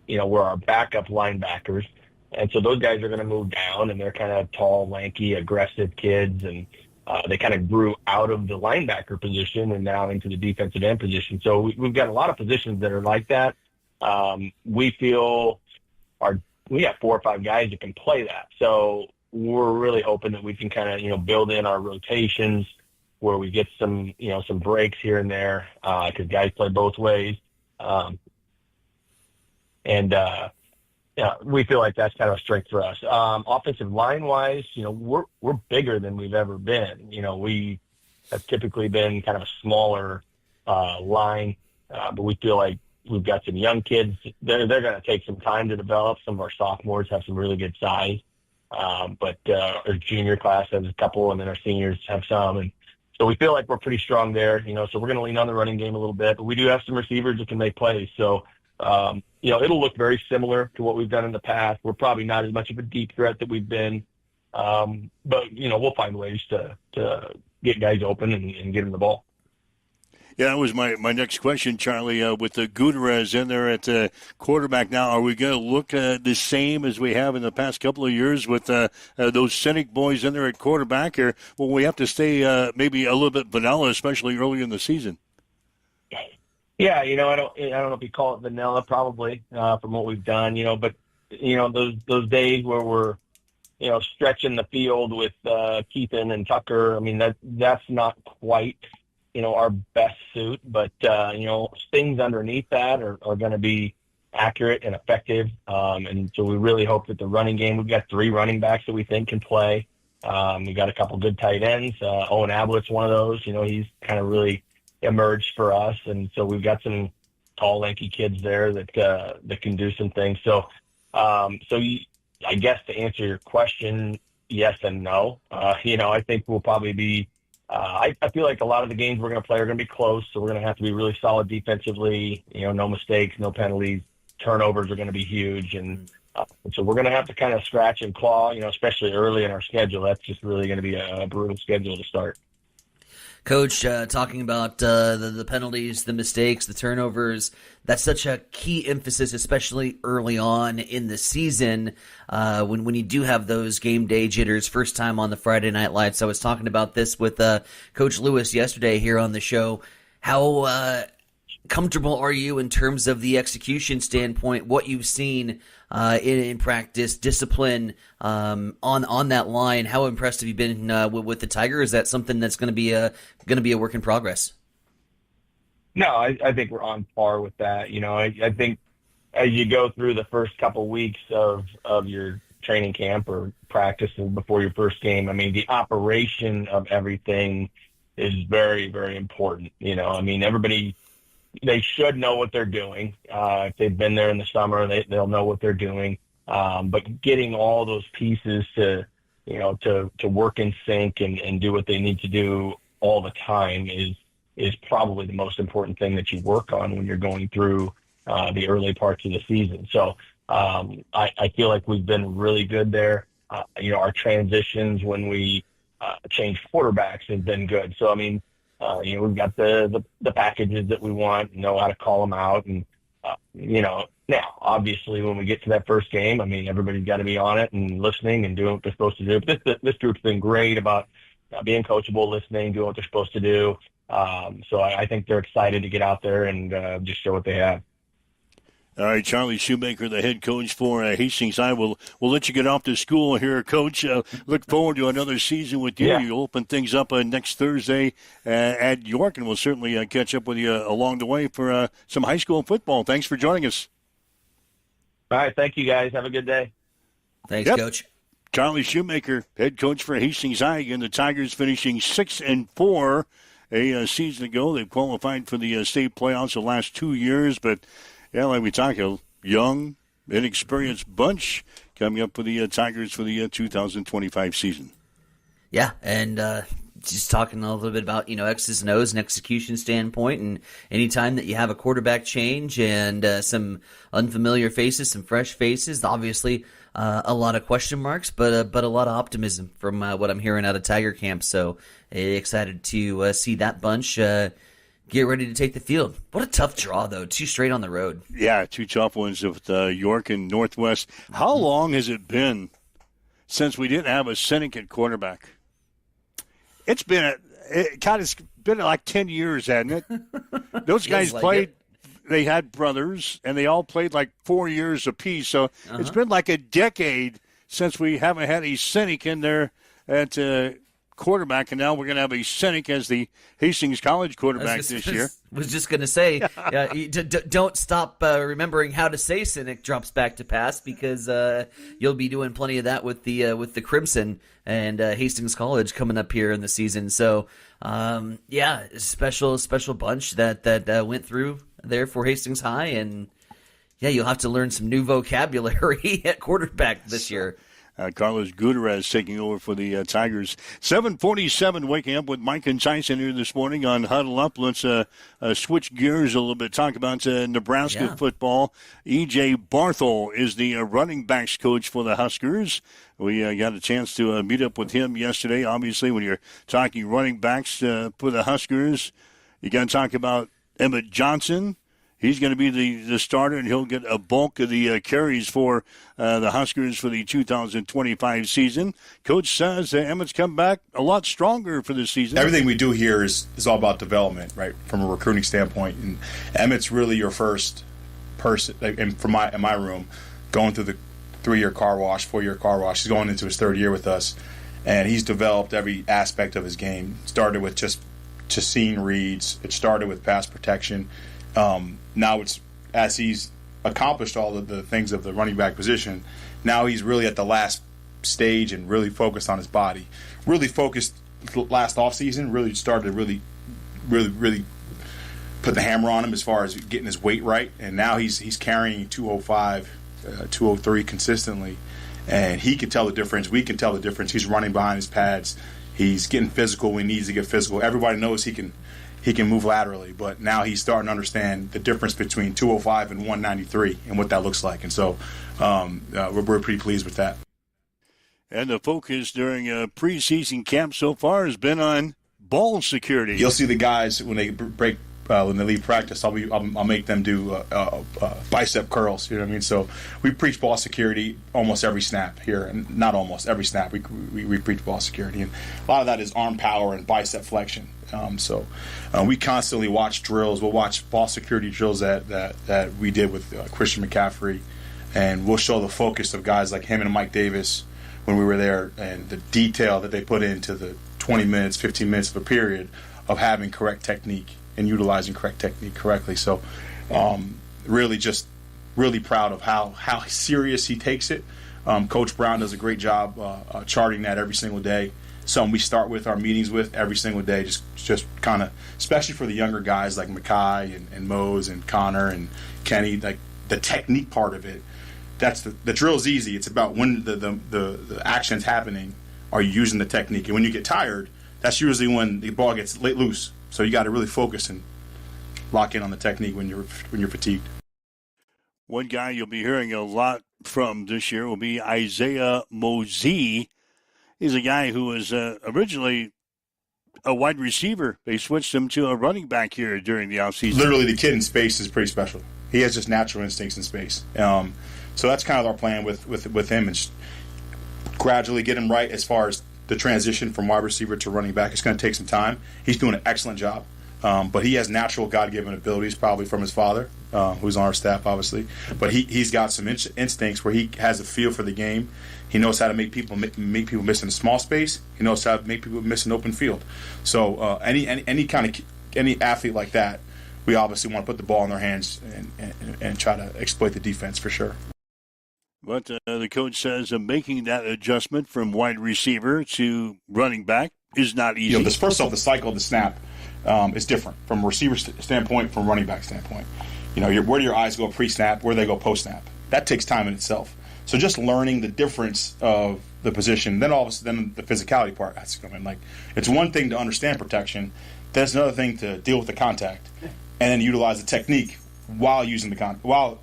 were our backup linebackers. And so those guys are going to move down, and they're kind of tall, lanky, aggressive kids. And they kind of grew out of the linebacker position and now into the defensive end position. So we've got a lot of positions that are like that. We feel we have 4 or 5 guys that can play that. So we're really hoping that we can kind of, build in our rotations where we get some breaks here and there, because guys play both ways. We feel like that's kind of a strength for us. Offensive line wise, we're bigger than we've ever been. We have typically been kind of a smaller line, but we feel like we've got some young kids. They're going to take some time to develop. Some of our sophomores have some really good size, but our junior class has a couple, and then our seniors have some. And so we feel like we're pretty strong there. So we're going to lean on the running game a little bit, but we do have some receivers that can make plays. So it'll look very similar to what we've done in the past. We're probably not as much of a deep threat that we've been, but we'll find ways to get guys open and get them the ball. Yeah, that was my next question, Charlie. With the Gutierrez in there at quarterback now, are we going to look the same as we have in the past couple of years with those Cynic boys in there at quarterback, or will we have to stay maybe a little bit vanilla, especially early in the season? Yeah, I don't know if you call it vanilla, probably from what we've done, but those days where we're stretching the field with Keithan and Tucker. I mean, that's not quite our best suit, but things underneath that are going to be accurate and effective. And so we really hope that the running game, we've got 3 running backs that we think can play. We've got a couple good tight ends. Owen Ablett's one of those. He's kind of really emerged for us, and so we've got some tall, lanky kids there that can do some things. So, I guess to answer your question, yes and no. I think we'll probably be. I feel like a lot of the games we're going to play are going to be close, so we're going to have to be really solid defensively. No mistakes, no penalties. Turnovers are going to be huge, and so we're going to have to kind of scratch and claw. Especially early in our schedule. That's just really going to be a brutal schedule to start. Coach, talking about the penalties, the mistakes, the turnovers, that's such a key emphasis, especially early on in the season when you do have those game day jitters, first time on the Friday Night Lights. I was talking about this with Coach Lewis yesterday here on the show, how comfortable are you in terms of the execution standpoint, what you've seen in practice, discipline on that line? How impressed have you been with the Tiger? Is that something that's going to be a work in progress? No, I think we're on par with that. I think as you go through the first couple weeks of your training camp or practice and before your first game, the operation of everything is very, very important. Everybody, they should know what they're doing. If they've been there in the summer, they'll know what they're doing. But getting all those pieces to work in sync and do what they need to do all the time is probably the most important thing that you work on when you're going through the early parts of the season. So I feel like we've been really good there. Our transitions when we change quarterbacks have been good. So, we've got the packages that we want, know how to call them out. And, now, obviously, when we get to that first game, everybody's got to be on it and listening and doing what they're supposed to do. But this group's been great about being coachable, listening, doing what they're supposed to do. So I think they're excited to get out there and just show what they have. All right, Charlie Shoemaker, the head coach for Hastings High. We'll let you get off to school here, Coach. Look forward to another season with you. Yeah. You open things up next Thursday at York, and we'll certainly catch up with you along the way for some high school football. Thanks for joining us. All right, thank you, guys. Have a good day. Thanks, Coach. Charlie Shoemaker, head coach for Hastings High. Again, the Tigers finishing 6-4 a season ago. They've qualified for the state playoffs the last 2 years, but yeah, like we talked, a young, inexperienced bunch coming up for the Tigers for the 2025 season. Yeah, and just talking a little bit about, X's and O's and execution standpoint, and anytime that you have a quarterback change and some unfamiliar faces, some fresh faces, obviously a lot of question marks, but a lot of optimism from what I'm hearing out of Tiger Camp. So excited to see that bunch get ready to take the field. What a tough draw, though. 2 straight on the road. Yeah, 2 tough ones with York and Northwest. How long has it been since we didn't have a Cynic at quarterback? It's been like 10 years, hasn't it? Those guys played. They had brothers, and they all played like 4 years apiece. So it's been like a decade since we haven't had a Cynic in there at quarterback, and now we're going to have a Cynic as the Hastings College quarterback this year. Was just going to say, don't stop remembering how to say Cynic drops back to pass, because you'll be doing plenty of that with the Crimson and Hastings College coming up here in the season. So special bunch that went through there for Hastings High, and you'll have to learn some new vocabulary at quarterback this year. Carlos Gutierrez taking over for the Tigers. 7:47, waking up with Mike and Tyson here this morning on Huddle Up. Let's switch gears a little bit, talk about Nebraska football. E.J. Barthel is the running backs coach for the Huskers. We got a chance to meet up with him yesterday. Obviously, when you're talking running backs for the Huskers, you got to talk about Emmett Johnson. He's going to be the starter, and he'll get a bulk of the carries for the Huskers for the 2025 season. Coach says Emmett's come back a lot stronger for this season. Everything we do here is all about development, right, from a recruiting standpoint. And Emmett's really your first person, in my room, going through the 3-year car wash, 4-year car wash. He's going into his 3rd year with us, and he's developed every aspect of his game. Started with just seeing reads. It started with pass protection. Now it's, as he's accomplished all of the things of the running back position, now he's really at the last stage and really focused on his body. Really focused last offseason, really started to really put the hammer on him as far as getting his weight right. And now he's carrying 205, 203 consistently. And he can tell the difference. We can tell the difference. He's running behind his pads. He's getting physical when he needs to get physical. Everybody knows he can move laterally, but now he's starting to understand the difference between 205 and 193 and what that looks like. And so we're pretty pleased with that. And the focus during preseason camp so far has been on ball security. You'll see the guys when they break when they leave practice, I'll make them do bicep curls. You know what I mean? So we preach ball security almost every snap here, and not almost every snap. We preach ball security, and a lot of that is arm power and bicep flexion. So we constantly watch drills. We'll watch ball security drills that we did with Christian McCaffrey, and we'll show the focus of guys like him and Mike Davis when we were there, and the detail that they put into the 20 minutes, 15 minutes of a period of having correct technique and utilizing correct technique correctly. So really proud of how serious he takes it. Coach Brown does a great job charting that every single day. Something we start with our meetings with every single day, just kind of, especially for the younger guys like Makai and Mose and Connor and Kenny, like the technique part of it. That's the drill's easy. It's about when the action's happening, are you using the technique? And when you get tired, that's usually when the ball gets let loose. So you got to really focus and lock in on the technique when you're fatigued. One guy you'll be hearing a lot from this year will be Isaiah Mosey. He's a guy who was originally a wide receiver. They switched him to a running back here during the offseason. Literally, the kid in space is pretty special. He has just natural instincts in space. So that's kind of our plan with him, and just gradually get him right as far as the transition from wide receiver to running back. It's going to take some time. He's doing an excellent job. But he has natural God-given abilities, probably from his father, who's on our staff, obviously. But he's got some instincts where he has a feel for the game. He knows how to make people miss in a small space. He knows how to make people miss an open field. So any athlete like that, we obviously want to put the ball in their hands and try to exploit the defense for sure. But the coach says making that adjustment from wide receiver to running back is not easy. First off, the cycle of the snap is different from a receiver standpoint, from a running back standpoint. Where do your eyes go pre-snap, where do they go post-snap? That takes time in itself. So just learning the difference of the position, then all of a sudden the physicality part has to come in. Like, it's one thing to understand protection, then it's another thing to deal with the contact and then utilize the technique while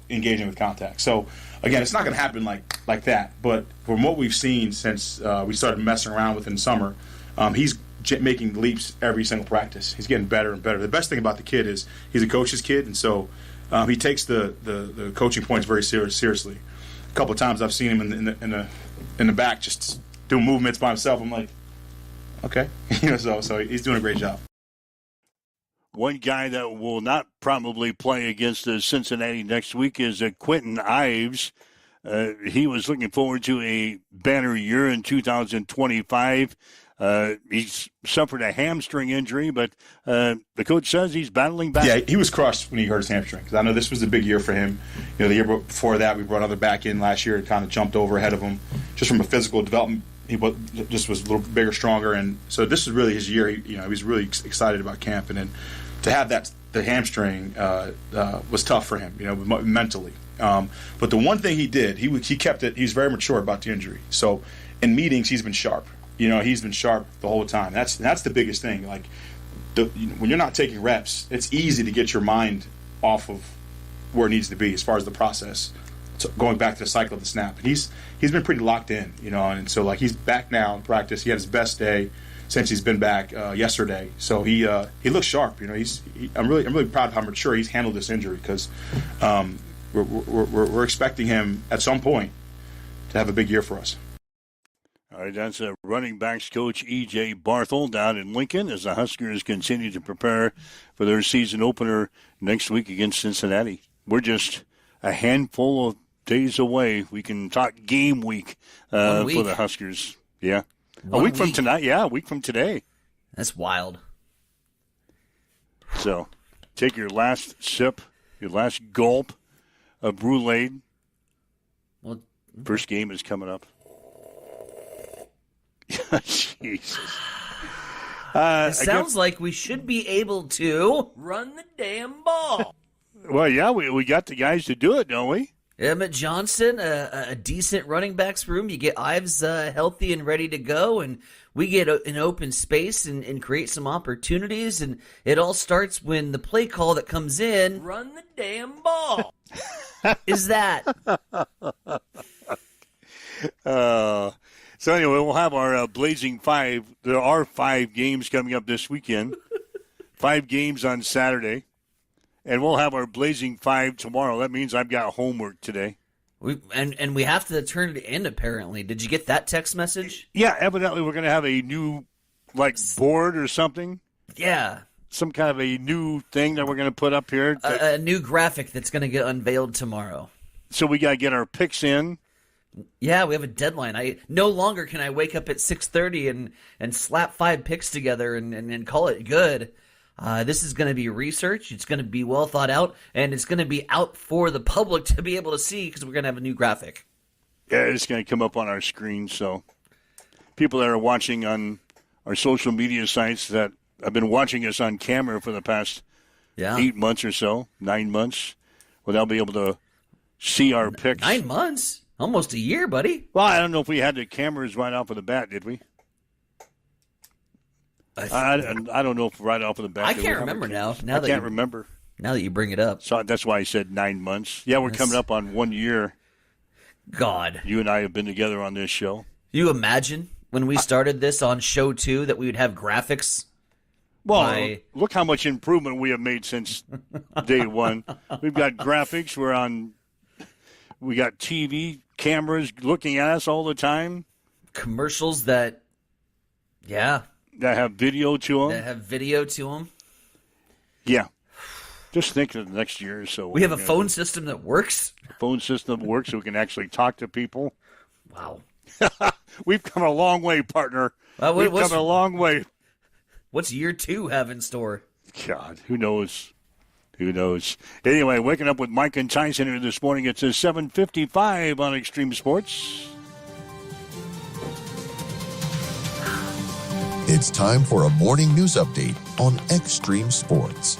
engaging with contact. So again, it's not going to happen like that. But from what we've seen since we started messing around with in summer, he's making leaps every single practice. He's getting better and better. The best thing about the kid is he's a coach's kid, and so he takes the coaching points very seriously. A couple of times I've seen him in the back just doing movements by himself. I'm like, okay, so he's doing a great job. One guy that will not probably play against Cincinnati next week is Quentin Ives. He was looking forward to a banner year in 2025. He's suffered a hamstring injury, but the coach says he's battling back. Yeah, he was crushed when he hurt his hamstring, because I know this was a big year for him. The year before that, we brought another back in last year and kind of jumped over ahead of him. Just from a physical development, he just was a little bigger, stronger, and so this is really his year. He was really excited about camp, and then to have the hamstring was tough for him, mentally. But the one thing he did, he kept it. He's very mature about the injury. So in meetings, he's been sharp. He's been sharp the whole time. That's the biggest thing. Like, when you're not taking reps, it's easy to get your mind off of where it needs to be as far as the process. So going back to the cycle of the snap, and he's been pretty locked in, and so he's back now in practice. He had his best day since he's been back yesterday. So he looks sharp. I'm really proud of how mature he's handled this injury, because we're expecting him at some point to have a big year for us. All right, that's running backs coach E.J. Barthel down in Lincoln as the Huskers continue to prepare for their season opener next week against Cincinnati. We're just a handful of days away. We can talk game week for the Huskers. Yeah. A week from tonight. Yeah, a week from today. That's wild. So take your last sip, your last gulp of Brulade. Well, first game is coming up. Jesus. It sounds like we should be able to run the damn ball. Well, yeah, we got the guys to do it, don't we? Emmett Johnson, a decent running backs room. You get Ives healthy and ready to go, and we get an open space and create some opportunities. And it all starts when the play call that comes in, run the damn ball, is that. So anyway, we'll have our Blazing Five. There are 5 games coming up this weekend. 5 games on Saturday. And we'll have our Blazing 5 tomorrow. That means I've got homework today. And we have to turn it in, apparently. Did you get that text message? Yeah, evidently we're going to have a new, board or something. Yeah. Some kind of a new thing that we're going to put up here. A new graphic that's going to get unveiled tomorrow. So we got to get our picks in. Yeah, we have a deadline. No longer can I wake up at 6:30 and slap 5 picks together and call it good. This is going to be research. It's going to be well thought out, and it's going to be out for the public to be able to see because we're going to have a new graphic. Yeah, it's going to come up on our screen. So people that are watching on our social media sites that have been watching us on camera for the past 8 months or so, 9 months, well, they'll be able to see our picks. 9 months? Almost a year, buddy. Well, I don't know if we had the cameras right off of the bat, did we? I don't know if right off of the bat. I can't remember now. I can't remember. Now that you bring it up. So that's why I said 9 months. Yeah, we're coming up on 1 year. God. You and I have been together on this show. You imagine when we started this on show 2 that we would have graphics? Well, look how much improvement we have made since day one. We've got graphics. We got TV cameras looking at us all the time. Commercials that have video to them. Yeah. Just think of the next year or so. We have a phone system that works. A phone system that works so we can actually talk to people. Wow. We've come a long way, partner. We've come a long way. What's year 2 have in store? God, who knows? Who knows? Anyway, waking up with Mike and Tyson here this morning. It's a 7:55 on Extreme Sports. It's time for a morning news update on Extreme Sports.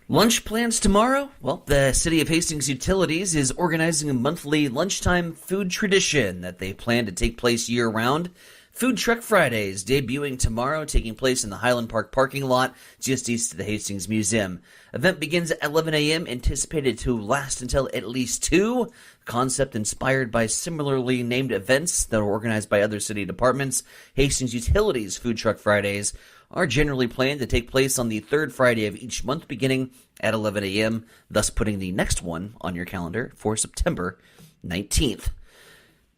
Lunch plans tomorrow? Well, the City of Hastings Utilities is organizing a monthly lunchtime food tradition that they plan to take place year-round. Food Truck Fridays debuting tomorrow, taking place in the Highland Park parking lot just east of the Hastings Museum. Event begins at 11 a.m., anticipated to last until at least 2. Concept inspired by similarly named events that are organized by other city departments. Hastings Utilities Food Truck Fridays are generally planned to take place on the third Friday of each month beginning at 11 a.m., thus putting the next one on your calendar for September 19th.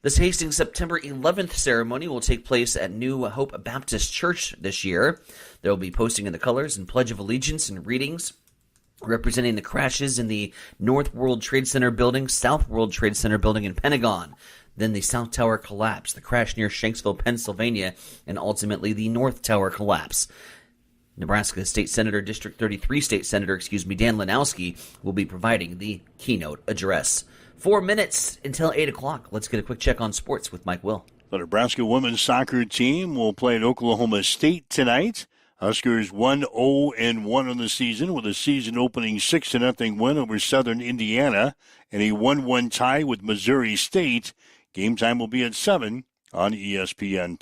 This Hastings September 11th ceremony will take place at New Hope Baptist Church this year. There will be posting of the colors and Pledge of Allegiance and readings representing the crashes in the North World Trade Center building, South World Trade Center building, and Pentagon. Then the South Tower collapse, the crash near Shanksville, Pennsylvania, and ultimately the North Tower collapse. Nebraska State Senator, District 33 State Senator, Dan Lanowski, will be providing the keynote address. 4 minutes until 8 o'clock. Let's get a quick check on sports with Mike Will. The Nebraska women's soccer team will play at Oklahoma State tonight. Huskers 1-0-1 on the season with a season-opening 6-0 win over Southern Indiana and a 1-1 tie with Missouri State. Game time will be at 7 on ESPN+.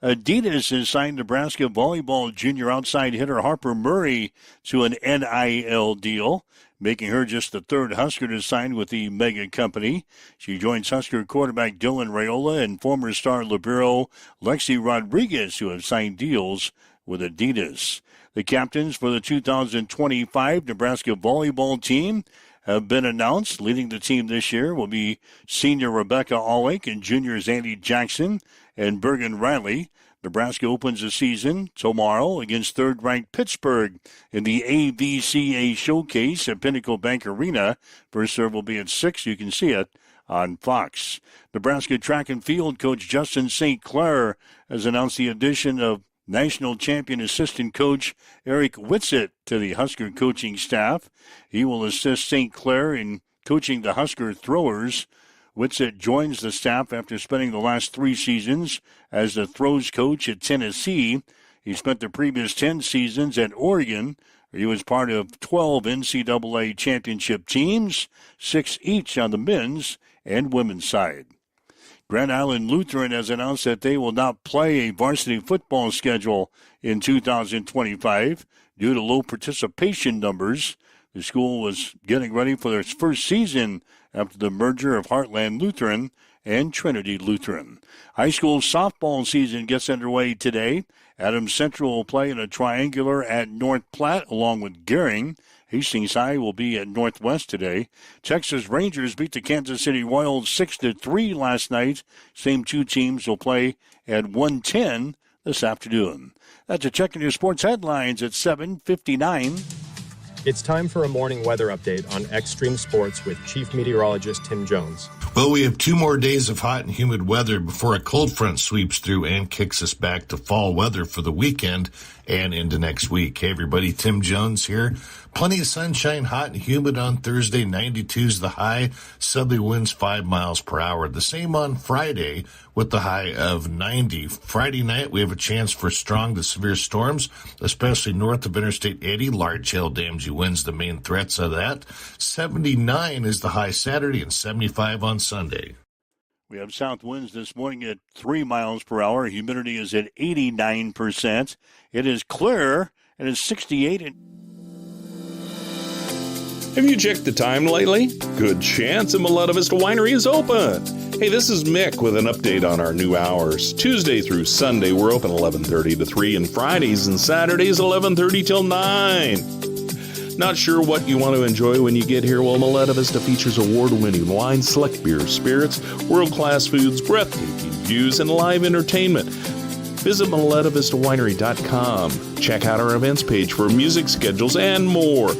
Adidas has signed Nebraska volleyball junior outside hitter Harper Murray to an NIL deal, making her just the third Husker to sign with the mega company. She joins Husker quarterback Dylan Raiola and former star libero Lexi Rodriguez, who have signed deals with Adidas. The captains for the 2025 Nebraska volleyball team have been announced. Leading the team this year will be senior Rebecca Aulick and juniors Andy Jackson and Bergen Riley. Nebraska opens the season tomorrow against third-ranked Pittsburgh in the AVCA Showcase at Pinnacle Bank Arena. First serve will be at 6. You can see it on Fox. Nebraska track and field coach Justin St. Clair has announced the addition of national champion assistant coach Eric Whitsitt to the Husker coaching staff. He will assist St. Clair in coaching the Husker throwers. Whitsitt joins the staff after spending the last 3 seasons as the throws coach at Tennessee. He spent the previous 10 seasons at Oregon. He was part of 12 NCAA championship teams, 6 each on the men's and women's side. Grand Island Lutheran has announced that they will not play a varsity football schedule in 2025 due to low participation numbers. The school was getting ready for its first season after the merger of Heartland Lutheran and Trinity Lutheran. High school softball season gets underway today. Adams Central will play in a triangular at North Platte along with Gering. Hastings High will be at Northwest today. Texas Rangers beat the Kansas City Royals 6-3 last night. Same two teams will play at 1:10 this afternoon. That's a check on your sports headlines at 7:59. It's time for a morning weather update on Extreme Sports with Chief Meteorologist Tim Jones. Well, we have 2 more days of hot and humid weather before a cold front sweeps through and kicks us back to fall weather for the weekend and into next week. Hey, everybody, Tim Jones here. Plenty of sunshine, hot and humid on Thursday. 92's the high. Southerly winds 5 miles per hour. The same on Friday with the high of 90. Friday night, we have a chance for strong to severe storms, especially north of Interstate 80. Large hail damaging winds, the main threats of that. 79 is the high Saturday and 75 on Sunday. We have south winds this morning at 3 miles per hour. Humidity is at 89%. It is clear and it's 68. Have you checked the time lately? Good chance Maletta Vista Winery is open. Hey, this is Mick with an update on our new hours. Tuesday through Sunday, we're open 11:30 to 3, and Fridays and Saturdays 11:30 till 9. Not sure what you want to enjoy when you get here? Well, Maletta Vista features award-winning wine, select beer, spirits, world-class foods, breathtaking views, and live entertainment. Visit MalettaVistaWinery.com. Check out our events page for music schedules and more.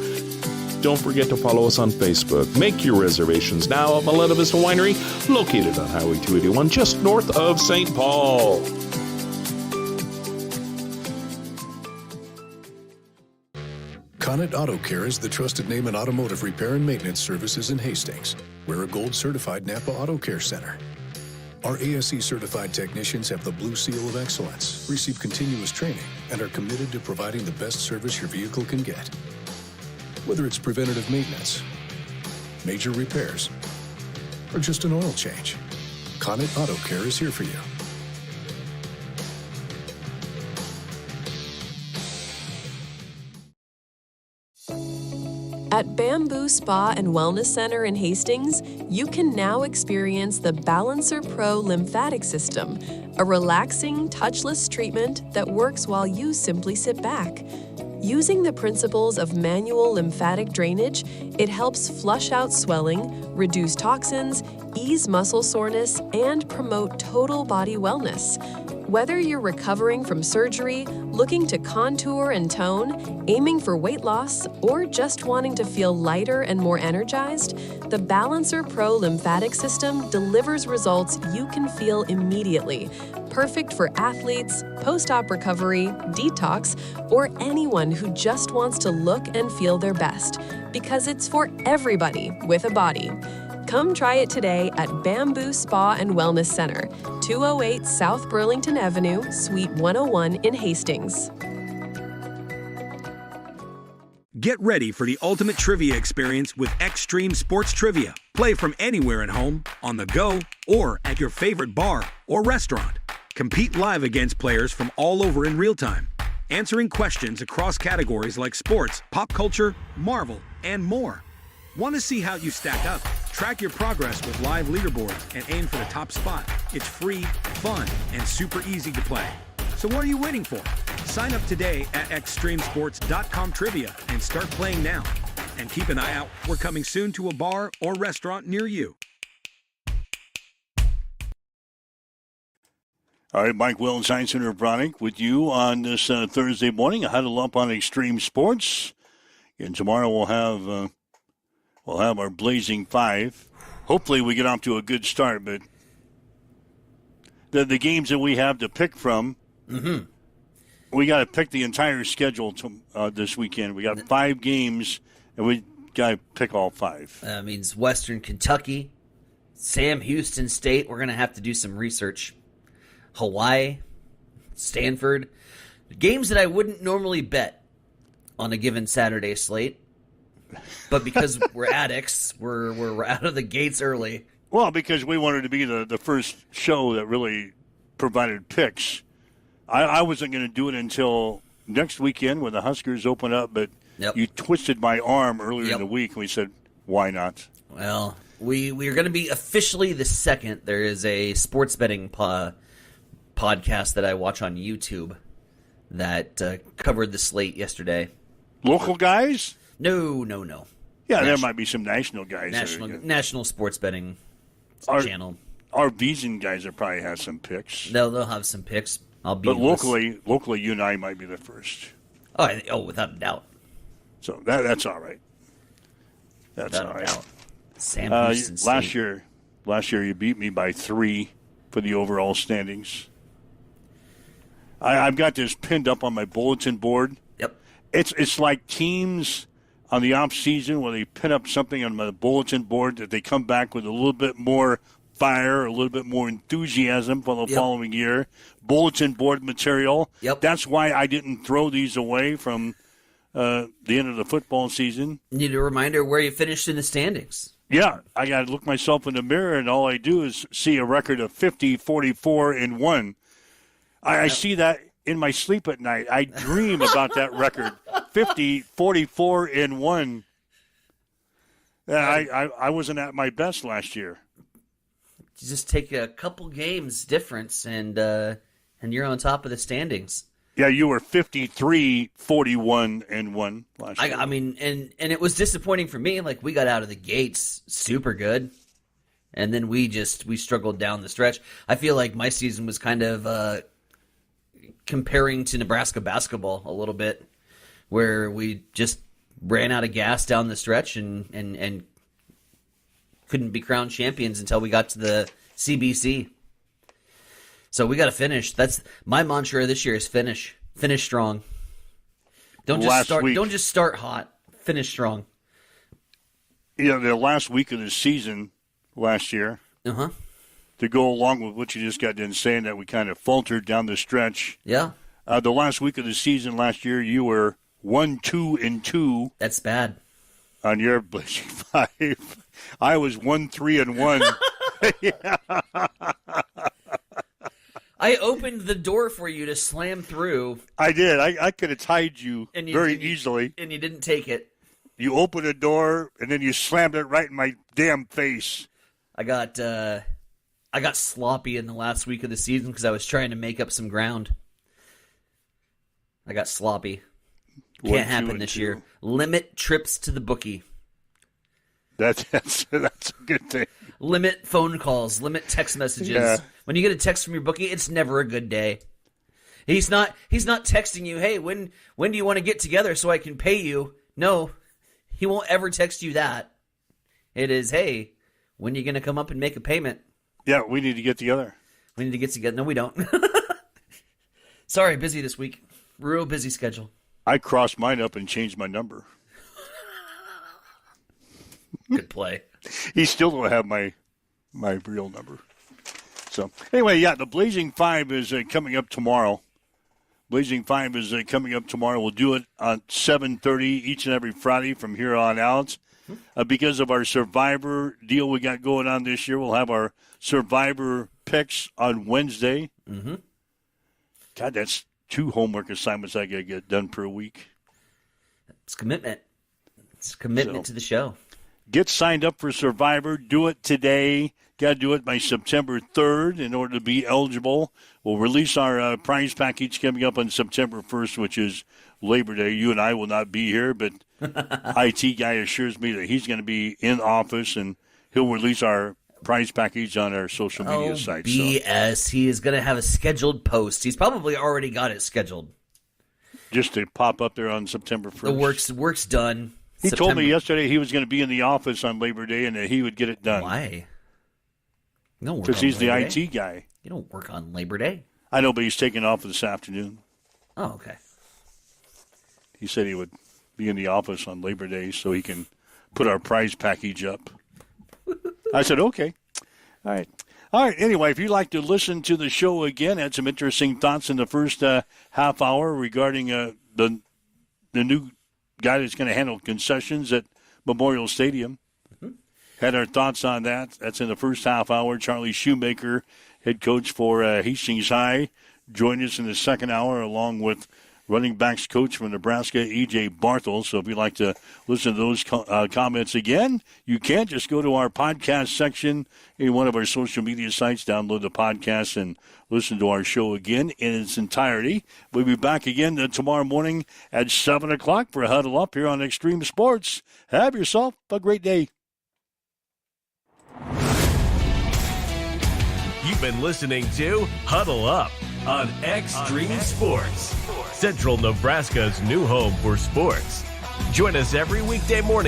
Don't forget to follow us on Facebook. Make your reservations now at Maletta Vista Winery, located on Highway 281, just north of St. Paul. Connet Auto Care is the trusted name in automotive repair and maintenance services in Hastings. We're a gold-certified Napa Auto Care Center. Our ASE-certified technicians have the Blue Seal of Excellence, receive continuous training, and are committed to providing the best service your vehicle can get. Whether it's preventative maintenance, major repairs, or just an oil change, Connet Auto Care is here for you. At Bamboo Spa and Wellness Center in Hastings, you can now experience the Balancer Pro lymphatic system, a relaxing, touchless treatment that works while you simply sit back. Using the principles of manual lymphatic drainage, it helps flush out swelling, reduce toxins, ease muscle soreness, and promote total body wellness. Whether you're recovering from surgery, looking to contour and tone, aiming for weight loss, or just wanting to feel lighter and more energized, the Balancer Pro lymphatic system delivers results you can feel immediately. Perfect for athletes, post-op recovery, detox, or anyone who just wants to look and feel their best, because it's for everybody with a body. Come try it today at Bamboo Spa and Wellness Center, 208 South Burlington Avenue, Suite 101 in Hastings. Get ready for the ultimate trivia experience with Extreme Sports Trivia. Play from anywhere at home, on the go, or at your favorite bar or restaurant. Compete live against players from all over in real time, answering questions across categories like sports, pop culture, Marvel, and more. Want to see how you stack up? Track your progress with live leaderboards and aim for the top spot. It's free, fun, and super easy to play. So what are you waiting for? Sign up today at extremesports.com trivia and start playing now. And keep an eye out. We're coming soon to a bar or restaurant near you. All right, Mike Wells, Science Center Bronick, with you on this Thursday morning. I huddle up on Extreme Sports. And tomorrow we'll have our Blazing Five. Hopefully we get off to a good start, but the games that we have to pick from, we got to pick the entire schedule this weekend. We got 5 games, and we got to pick all 5. That means Western Kentucky, Sam Houston State. We're going to have to do some research. Hawaii, Stanford. Games that I wouldn't normally bet on a given Saturday slate. But because we're addicts, we're out of the gates early. Well, because we wanted to be the first show that really provided picks. I wasn't going to do it until next weekend when the Huskers open up, but Yep. You twisted my arm earlier in the week, and we said, why not? Well, we are going to be officially the second. There is a sports betting podcast that I watch on YouTube that covered the slate yesterday. Local guys? No. Yeah, there might be some national guys. National sports betting channel. Our Vision guys will probably have some picks. They'll have some picks. But locally, you and I might be the first. Oh, without a doubt. So that's all right. That's all right. Sam Houston State. Last year you beat me by 3 for the overall standings. I've got this pinned up on my bulletin board. Yep. It's like teams on the off season where they pin up something on my bulletin board that they come back with a little bit more fire, a little bit more enthusiasm for the following year. Bulletin board material. Yep. That's why I didn't throw these away from the end of the football season. Need a reminder where you finished in the standings. Yeah, I got to look myself in the mirror, and all I do is see a record of 50, 44, and 1. I see that in my sleep at night. I dream about that record, 50, 44, and 1. I wasn't at my best last year. You just take a couple games difference, and you're on top of the standings. Yeah, you were 53, 41, and 1 last year. I mean, and it was disappointing for me. Like, we got out of the gates super good, and then we struggled down the stretch. I feel like my season was kind of comparing to Nebraska basketball a little bit, where we just ran out of gas down the stretch and couldn't be crowned champions until we got to the CBC. So we got to finish. That's my mantra this year: is finish strong. Don't just start hot. Finish strong. Yeah, the last week of the season last year. To go along with what you just got done saying, that we kind of faltered down the stretch. Yeah. The last week of the season last year, you were 1-2-2. That's bad. On your Blazing 5, I was 1-3-1. Yeah. I opened the door for you to slam through. I did. I could have tied you very easily. And you didn't take it. You opened the door, and then you slammed it right in my damn face. I got sloppy in the last week of the season because I was trying to make up some ground. I got sloppy. Can't happen this year. Limit trips to the bookie. That's a good thing. Limit phone calls. Limit text messages. Yeah. When you get a text from your bookie, it's never a good day. He's not texting you, hey, when do you want to get together so I can pay you? No, he won't ever text you that. It is, hey, when are you going to come up and make a payment? Yeah, we need to get together. We need to get together. No, we don't. Sorry, busy this week. Real busy schedule. I crossed mine up and changed my number. Good play. He still don't have my real number. So, anyway, yeah, the Blazing 5 is coming up tomorrow. Blazing 5 is coming up tomorrow. We'll do it on 7:30 each and every Friday from here on out. Because of our Survivor deal we got going on this year, we'll have our Survivor picks on Wednesday. Mm-hmm. God, that's 2 homework assignments I got to get done per week. It's commitment. It's commitment to the show. Get signed up for Survivor. Do it today. Got to do it by September 3rd in order to be eligible. We'll release our prize package coming up on September 1st, which is Labor Day. You and I will not be here, but IT guy assures me that he's going to be in office, and he'll release our prize package on our social media site. BS. So. He is going to have a scheduled post. He's probably already got it scheduled. Just to pop up there on September 1st. The work's done. He told me yesterday he was going to be in the office on Labor Day and that he would get it done. Why? Because he's the IT guy. You don't work on Labor Day. I know, but he's taking off this afternoon. Oh, okay. He said he would be in the office on Labor Day so he can put our prize package up. I said, okay. All right. Anyway, if you'd like to listen to the show again, had some interesting thoughts in the first half hour regarding the new guy that's going to handle concessions at Memorial Stadium. Had our thoughts on that. That's in the first half hour. Charlie Shoemaker, head coach for Hastings High, joined us in the second hour along with running backs coach from Nebraska, E.J. Barthel. So if you'd like to listen to those comments again, you can. Just go to our podcast section in one of our social media sites, download the podcast, and listen to our show again in its entirety. We'll be back again tomorrow morning at 7 o'clock for a Huddle Up here on Extreme Sports. Have yourself a great day. You've been listening to Huddle Up on Extreme Sports, Central Nebraska's new home for sports. Join us every weekday morning